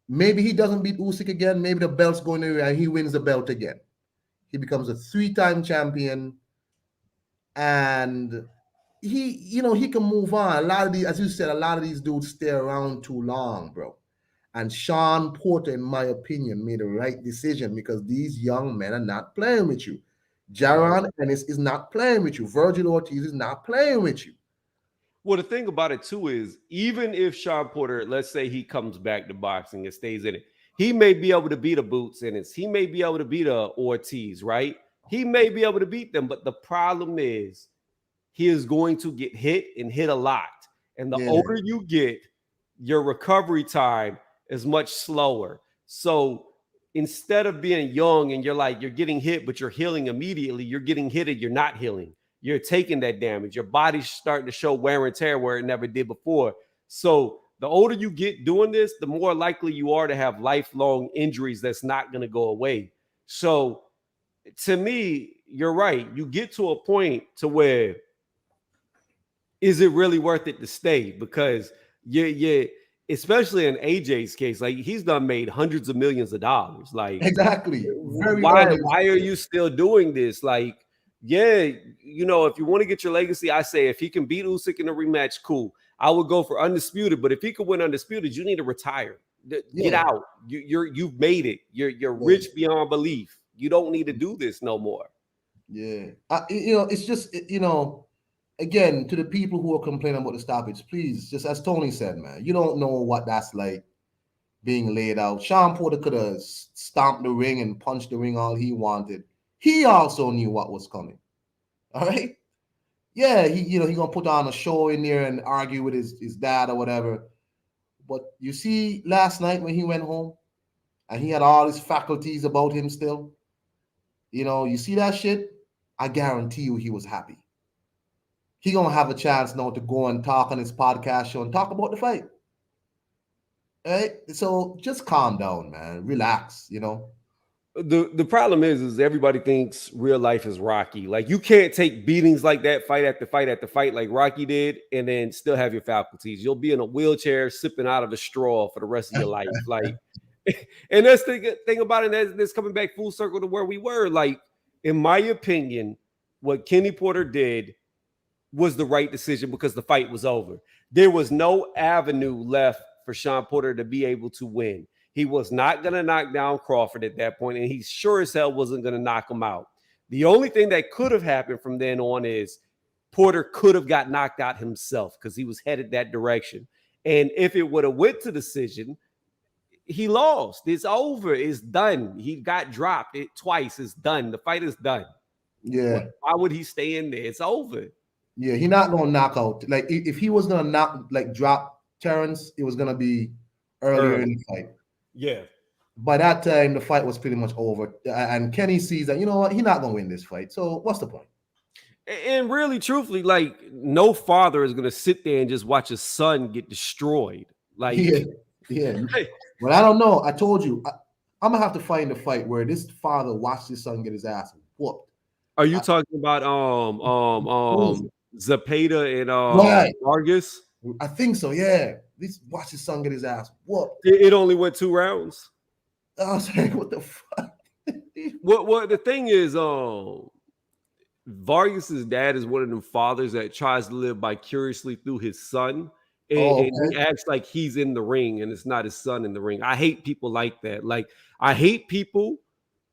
maybe he doesn't beat Usyk again. Maybe the belt's going away and he wins the belt again. He becomes a 3-time champion. And he can move on. A lot of these, as you said, a lot of these dudes stay around too long, bro. And Shawn Porter, in my opinion, made the right decision because these young men are not playing with you. Jaron Ennis is not playing with you. Virgil Ortiz is not playing with you. Well, the thing about it too is, even if Shawn Porter, let's say he comes back to boxing and stays in it, he may be able to beat a Boots Ennis. He may be able to beat a Ortiz, right? He may be able to beat them, but the problem is he is going to get hit and hit a lot. And the older you get, your recovery time is much slower. So instead of being young and you're getting hit, but you're healing immediately, you're getting hit and you're not healing. You're taking that damage. Your body's starting to show wear and tear where it never did before. So The older you get doing this, the more likely you are to have lifelong injuries that's not going to go away. So to me, you're right. You get to a point to where is it really worth it to stay? Because yeah, especially in AJ's case, like he's done made hundreds of millions of dollars. Like, Exactly. Very why early. are you still doing this? Like, yeah, if you want to get your legacy, I say if he can beat Usyk in a rematch, cool. I would go for undisputed, but if he could win undisputed, you need to retire. Get out. You've made it. You're rich beyond belief. You don't need to do this no more. Yeah. It's just, again, to the people who are complaining about the stoppage, please, just as Tony said, man, you don't know what that's like being laid out. Shawn Porter could have stomped the ring and punched the ring all he wanted. He also knew what was coming. All right. Yeah, he gonna put on a show in there and argue with his dad or whatever. But you see, last night when he went home and he had all his faculties about him still, you see that shit, I guarantee you he was happy. He gonna have a chance now to go and talk on his podcast show and talk about the fight. Right? So just calm down, man. Relax, The problem is everybody thinks real life is Rocky. Like you can't take beatings like that, fight after fight after fight, like Rocky did, and then still have your faculties. You'll be in a wheelchair sipping out of a straw for the rest of your life. Like, and that's the thing about it. That's coming back full circle to where we were. Like, in my opinion, what Kenny Porter did was the right decision because the fight was over. There was no avenue left for Shawn Porter to be able to win. He was not going to knock down Crawford at that point, and he sure as hell wasn't going to knock him out. The only thing that could have happened from then on is Porter could have got knocked out himself because he was headed that direction. And if it would have went to decision, he lost. It's over. It's done. He got dropped it twice. It's done. The fight is done. Yeah. Why would he stay in there? It's over. Yeah, he's not going to knock out. Like, if he was going to drop Terence, it was going to be earlier in the fight. Yeah. By that time, the fight was pretty much over. And Kenny sees that, you know what, he's not going to win this fight. So what's the point? And really, truthfully, like, no father is going to sit there and just watch his son get destroyed. Like, yeah. But I don't know. I told you, I'm going to have to find a fight where this father watched his son get his ass whooped. Are you talking about Zapata and right. Vargas? I think so, yeah. Watch his son get his ass whooped. It only went 2 rounds. I was like, what the fuck? What the thing is, Vargas's dad is one of them fathers that tries to live vicariously through his son. And he acts like he's in the ring and it's not his son in the ring. I hate people like that. Like, I hate people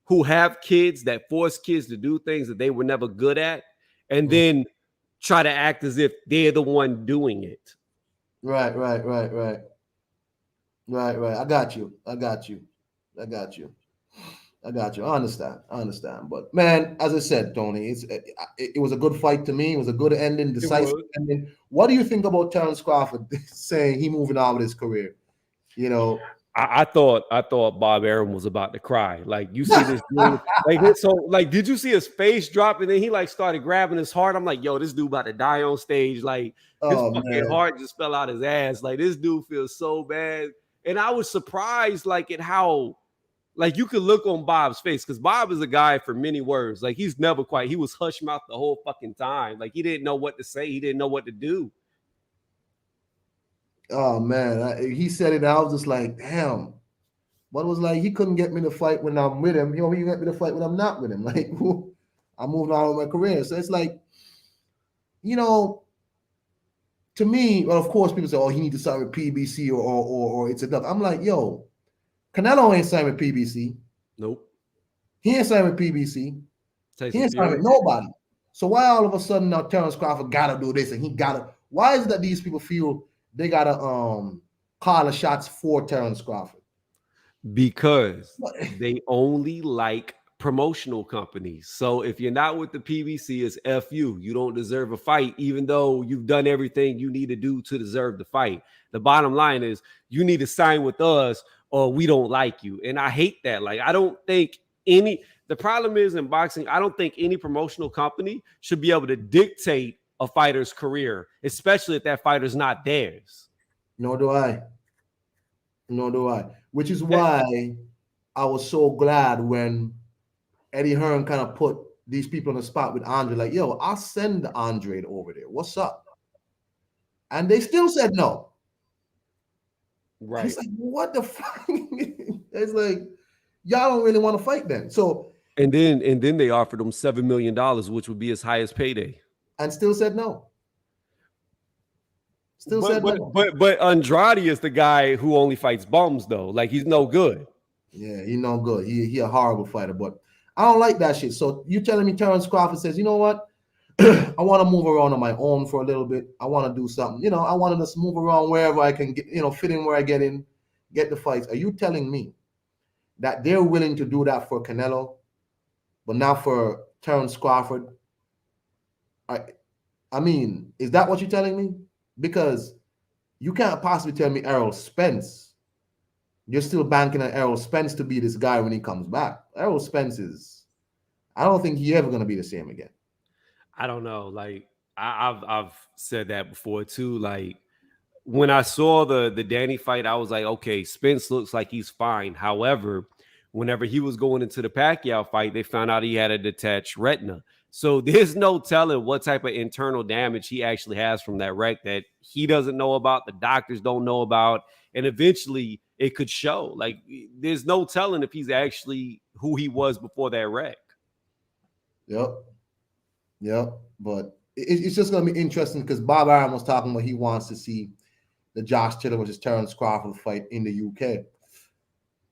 who have kids that force kids to do things that they were never good at and then try to act as if they're the one doing it. Right. I got you. I understand. But man, as I said, Tony, it was a good fight to me. It was a good ending, decisive ending. What do you think about Terence Crawford saying he moving on with his career? I thought Bob Arum was about to cry. Like, you see this dude, like, did you see his face drop? And then he like started grabbing his heart. I'm like, yo, this dude about to die on stage. Like, his fucking heart just fell out his ass. Like, this dude feels so bad. And I was surprised, like, at how, like, you could look on Bob's face, because Bob is a guy for many words. Like, he was hush mouth the whole fucking time. Like, he didn't know what to say. He didn't know what to do. Oh man, he said it. I was just like, damn. But it was like he couldn't get me to fight when I'm with him. He get me to fight when I'm not with him. Like, I'm moving on with my career. So it's like, to me, well, of course, people say, "Oh, he needs to sign with PBC or it's enough." I'm like, yo, Canelo ain't signed with PBC. Nope. He ain't signed with PBC. Tyson he ain't signed with nobody. So why all of a sudden now Terence Crawford gotta do this and he gotta? Why is it that these people feel they gotta call the shots for Terence Crawford? Because they only like promotional companies. So if you're not with the PBC, it's F you. You don't deserve a fight, even though you've done everything you need to do to deserve the fight. The bottom line is you need to sign with us or we don't like you. And I hate that. Like, I don't think the problem is in boxing, I don't think any promotional company should be able to dictate a fighter's career, especially if that fighter's not theirs. Nor do I. Nor do I. Which is Eh, why I was so glad when Eddie Hearn kind of put these people on the spot with Andre, like, yo, I'll send Andre over there. What's up? And they still said no. And it's Right. like, what the fuck? It's like, y'all don't really want to fight then. So, And then they offered him $7 million, which would be his highest payday. and still said no. Still But said but no. but but Andrade is the guy who only fights bums though. Like he's no good. Yeah, he no good. He a horrible fighter, but I don't like that shit. So you telling me Terence Crawford says, you know what? I want to move around on my own for a little bit. I want to do something. I want to just move around wherever I can get, fit in where I get in, get the fights. Are you telling me that they're willing to do that for Canelo, but not for Terence Crawford? I, I mean, is that what you're telling me? Because you can't possibly tell me Errol Spence. You're still banking on Errol Spence to be this guy when he comes back. Errol Spence is, I don't think he ever going to be the same again. I don't know. Like I've said that before too. Like when I saw the Danny fight, I was like, okay, Spence looks like he's fine. However, whenever he was going into the Pacquiao fight, they found out he had a detached retina. So there's no telling what type of internal damage he actually has from that wreck that he doesn't know about, the doctors don't know about, and eventually it could show. Like there's no telling if he's actually who he was before that wreck. Yep. Yep. But it's just going to be interesting because Bob Arum was talking about he wants to see the Josh Taylor versus Terence Crawford fight in the UK.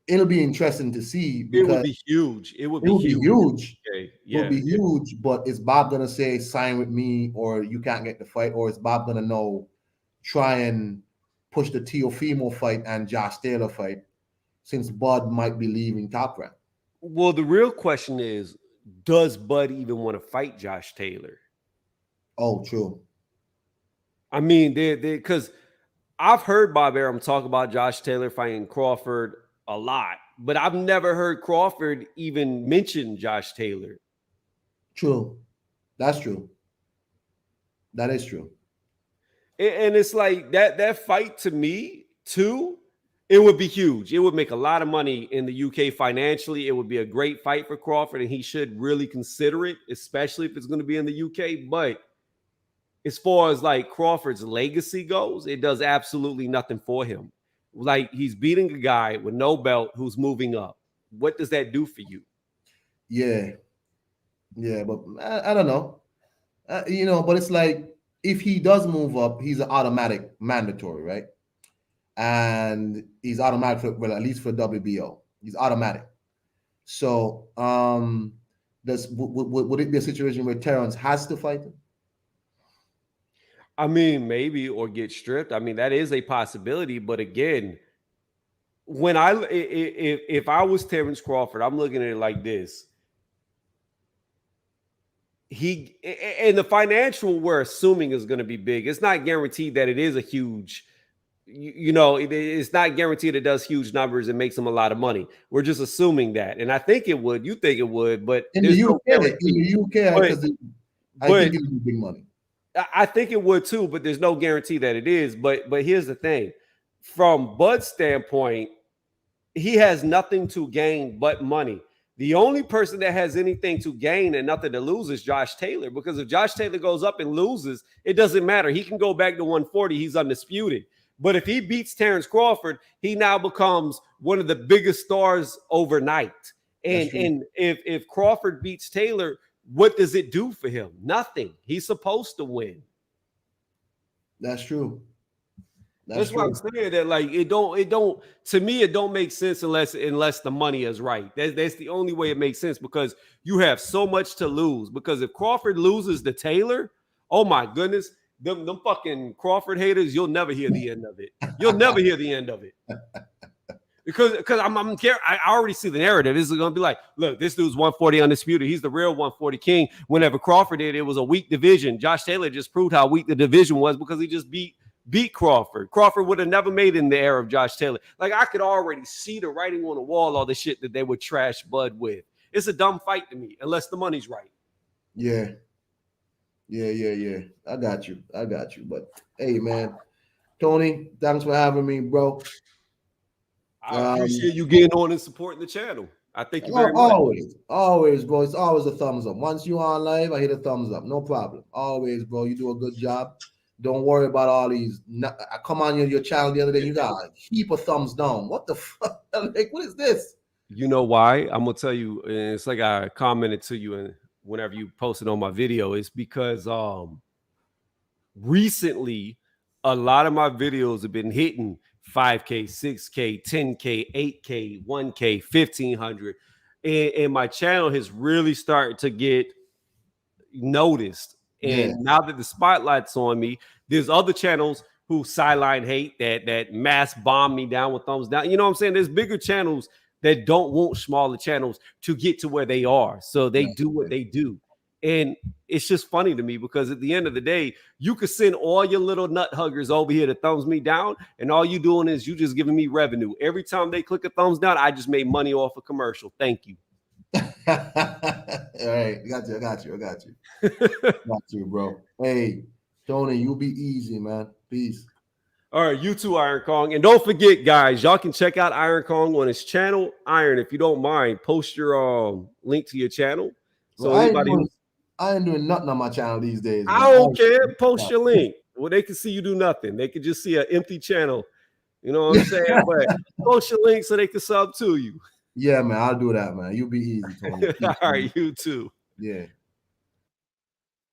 It'll be interesting to see It would because be huge. It would it be will be huge. huge. Okay. It will Yeah. be huge. But is Bob going to say, sign with me or you can't get the fight? Or is Bob going to know, try and push the Teofimo fight and Josh Taylor fight since Bud might be leaving Top Rank? Well, the real question is, does Bud even want to fight Josh Taylor? Oh, true. I mean, they because I've heard Bob Arum talk about Josh Taylor fighting Crawford a lot, but I've never heard Crawford even mention Josh Taylor. True. That's true. That is true. And it's like that fight to me too. It would be huge. It would make a lot of money in the UK financially. It would be a great fight for Crawford, and he should really consider it, especially if it's going to be in the UK. But as far as like Crawford's legacy goes, it does absolutely nothing for him. Like he's beating a guy with no belt who's moving up. What does that do for you? Yeah. Yeah. But I don't know. But it's like if he does move up, he's an automatic mandatory, right? And he's automatic for, well, at least for WBO. He's automatic. So, would it be a situation where Terrence has to fight him? I mean, maybe or get stripped. I mean, that is a possibility. But again, when if I was Terence Crawford, I'm looking at it like this. He and the financial we're assuming is going to be big. It's not guaranteed that it is a huge, it's not guaranteed it does huge numbers and makes them a lot of money. We're just assuming that, and I think it would. You think it would, but In the there's no UK, guarantee. But because I but think it would be big money. I think it would too. But there's no guarantee that it is. But here's the thing: from Bud's standpoint, he has nothing to gain but money. The only person that has anything to gain and nothing to lose is Josh Taylor. Because if Josh Taylor goes up and loses, it doesn't matter. He can go back to 140. He's undisputed. But if he beats Terence Crawford, he now becomes one of the biggest stars overnight. And if Crawford beats Taylor, what does it do for him? Nothing. He's supposed to win. That's true. That's why I'm saying that like it don't to me it don't make sense unless the money is right. That's the only way it makes sense because you have so much to lose. Because if Crawford loses to Taylor, oh my goodness, them fucking Crawford haters, you'll never hear the end of it. You'll never hear the end of it. Because I already see the narrative. This is gonna be like, look, this dude's 140 undisputed. He's the real 140 king. Whenever Crawford did, it was a weak division. Josh Taylor just proved how weak the division was because he just beat Crawford. Crawford would have never made it in the era of Josh Taylor. Like I could already see the writing on the wall, all the shit that they would trash Bud with. It's a dumb fight to me, unless the money's right. Yeah. I got you. But hey, man, Tony, thanks for having me, bro. I appreciate you getting on and supporting the channel. I thank you very much. Always, bro. It's always a thumbs up. Once you on live, I hit a thumbs up. No problem. Always, bro. You do a good job. Don't worry about all these. I come on your channel the other day. You got a heap of thumbs down. What the fuck? Like, what is this? You know why? I'm gonna tell you. And it's like I commented to you, and whenever you posted on my video, it's because recently a lot of my videos have been hitting 5K, 6K, 10K, 8K, 1K, 1500, and my channel has really started to get noticed. And now that the spotlight's on me, there's other channels who sideline hate that mass bomb me down with thumbs down. You know what I'm saying? There's bigger channels that don't want smaller channels to get to where they are. So they do what they do. And it's just funny to me because at the end of the day, you could send all your little nut huggers over here to thumbs me down, and all you doing is you just giving me revenue. Every time they click a thumbs down, I just made money off a commercial. Thank you. All right, I got you, bro. Hey, Tony, you be easy, man. Peace. All right, you too, Iron Kong. And don't forget, guys, y'all can check out Iron Kong on his channel. Iron, if you don't mind, post your link to your channel. So well, I ain't doing nothing on my channel these days. I don't care. Post your link. Well, they can see you do nothing. They can just see an empty channel. You know what I'm saying? But post your link so they can sub to you. Yeah, man, I'll do that, man. You be easy, Tony. All right, you too. Yeah.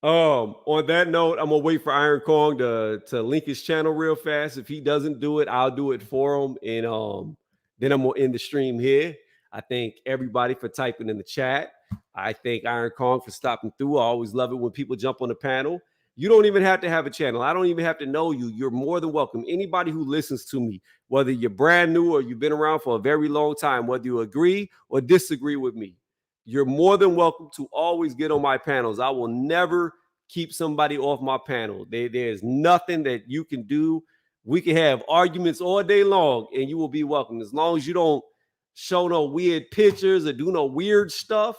On that note, I'm gonna wait for Iron Kong to link his channel real fast. If he doesn't do it, I'll do it for him. And then I'm gonna end the stream here. I thank everybody for typing in the chat. I thank Iron Kong for stopping through. I always love it when people jump on the panel. You don't even have to have a channel. I don't even have to know you. You're more than welcome. Anybody who listens to me, whether you're brand new or you've been around for a very long time, whether you agree or disagree with me, you're more than welcome to always get on my panels. I will never keep somebody off my panel. There's nothing that you can do. We can have arguments all day long and you will be welcome. As long as you don't show no weird pictures or do no weird stuff,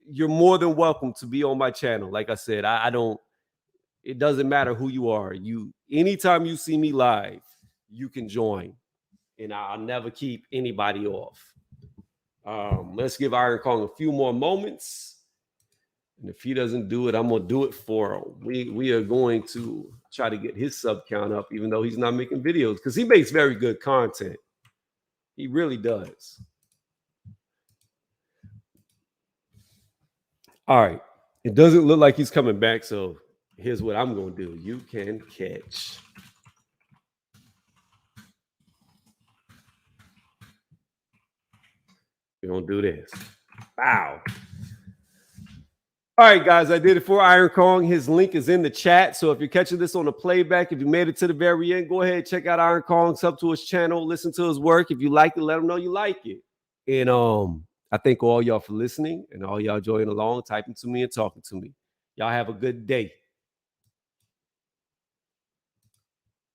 you're more than welcome to be on my channel. Like I said, I don't, it doesn't matter who you are. Anytime you see me live, you can join. And I'll never keep anybody off. Let's give Iron Kong a few more moments. And if he doesn't do it, I'm going to do it for him. We are going to try to get his sub count up, even though he's not making videos, because he makes very good content. He really does. All right. It doesn't look like he's coming back, so here's what I'm going to do. You can catch. We're going to do this. Wow. All right, guys, I did it for Iron Kong. His link is in the chat. So if you're catching this on the playback, if you made it to the very end, go ahead, check out Iron Kong, sub to his channel, listen to his work. If you like it, let him know you like it. And I thank all y'all for listening and all y'all joining along, typing to me and talking to me. Y'all have a good day.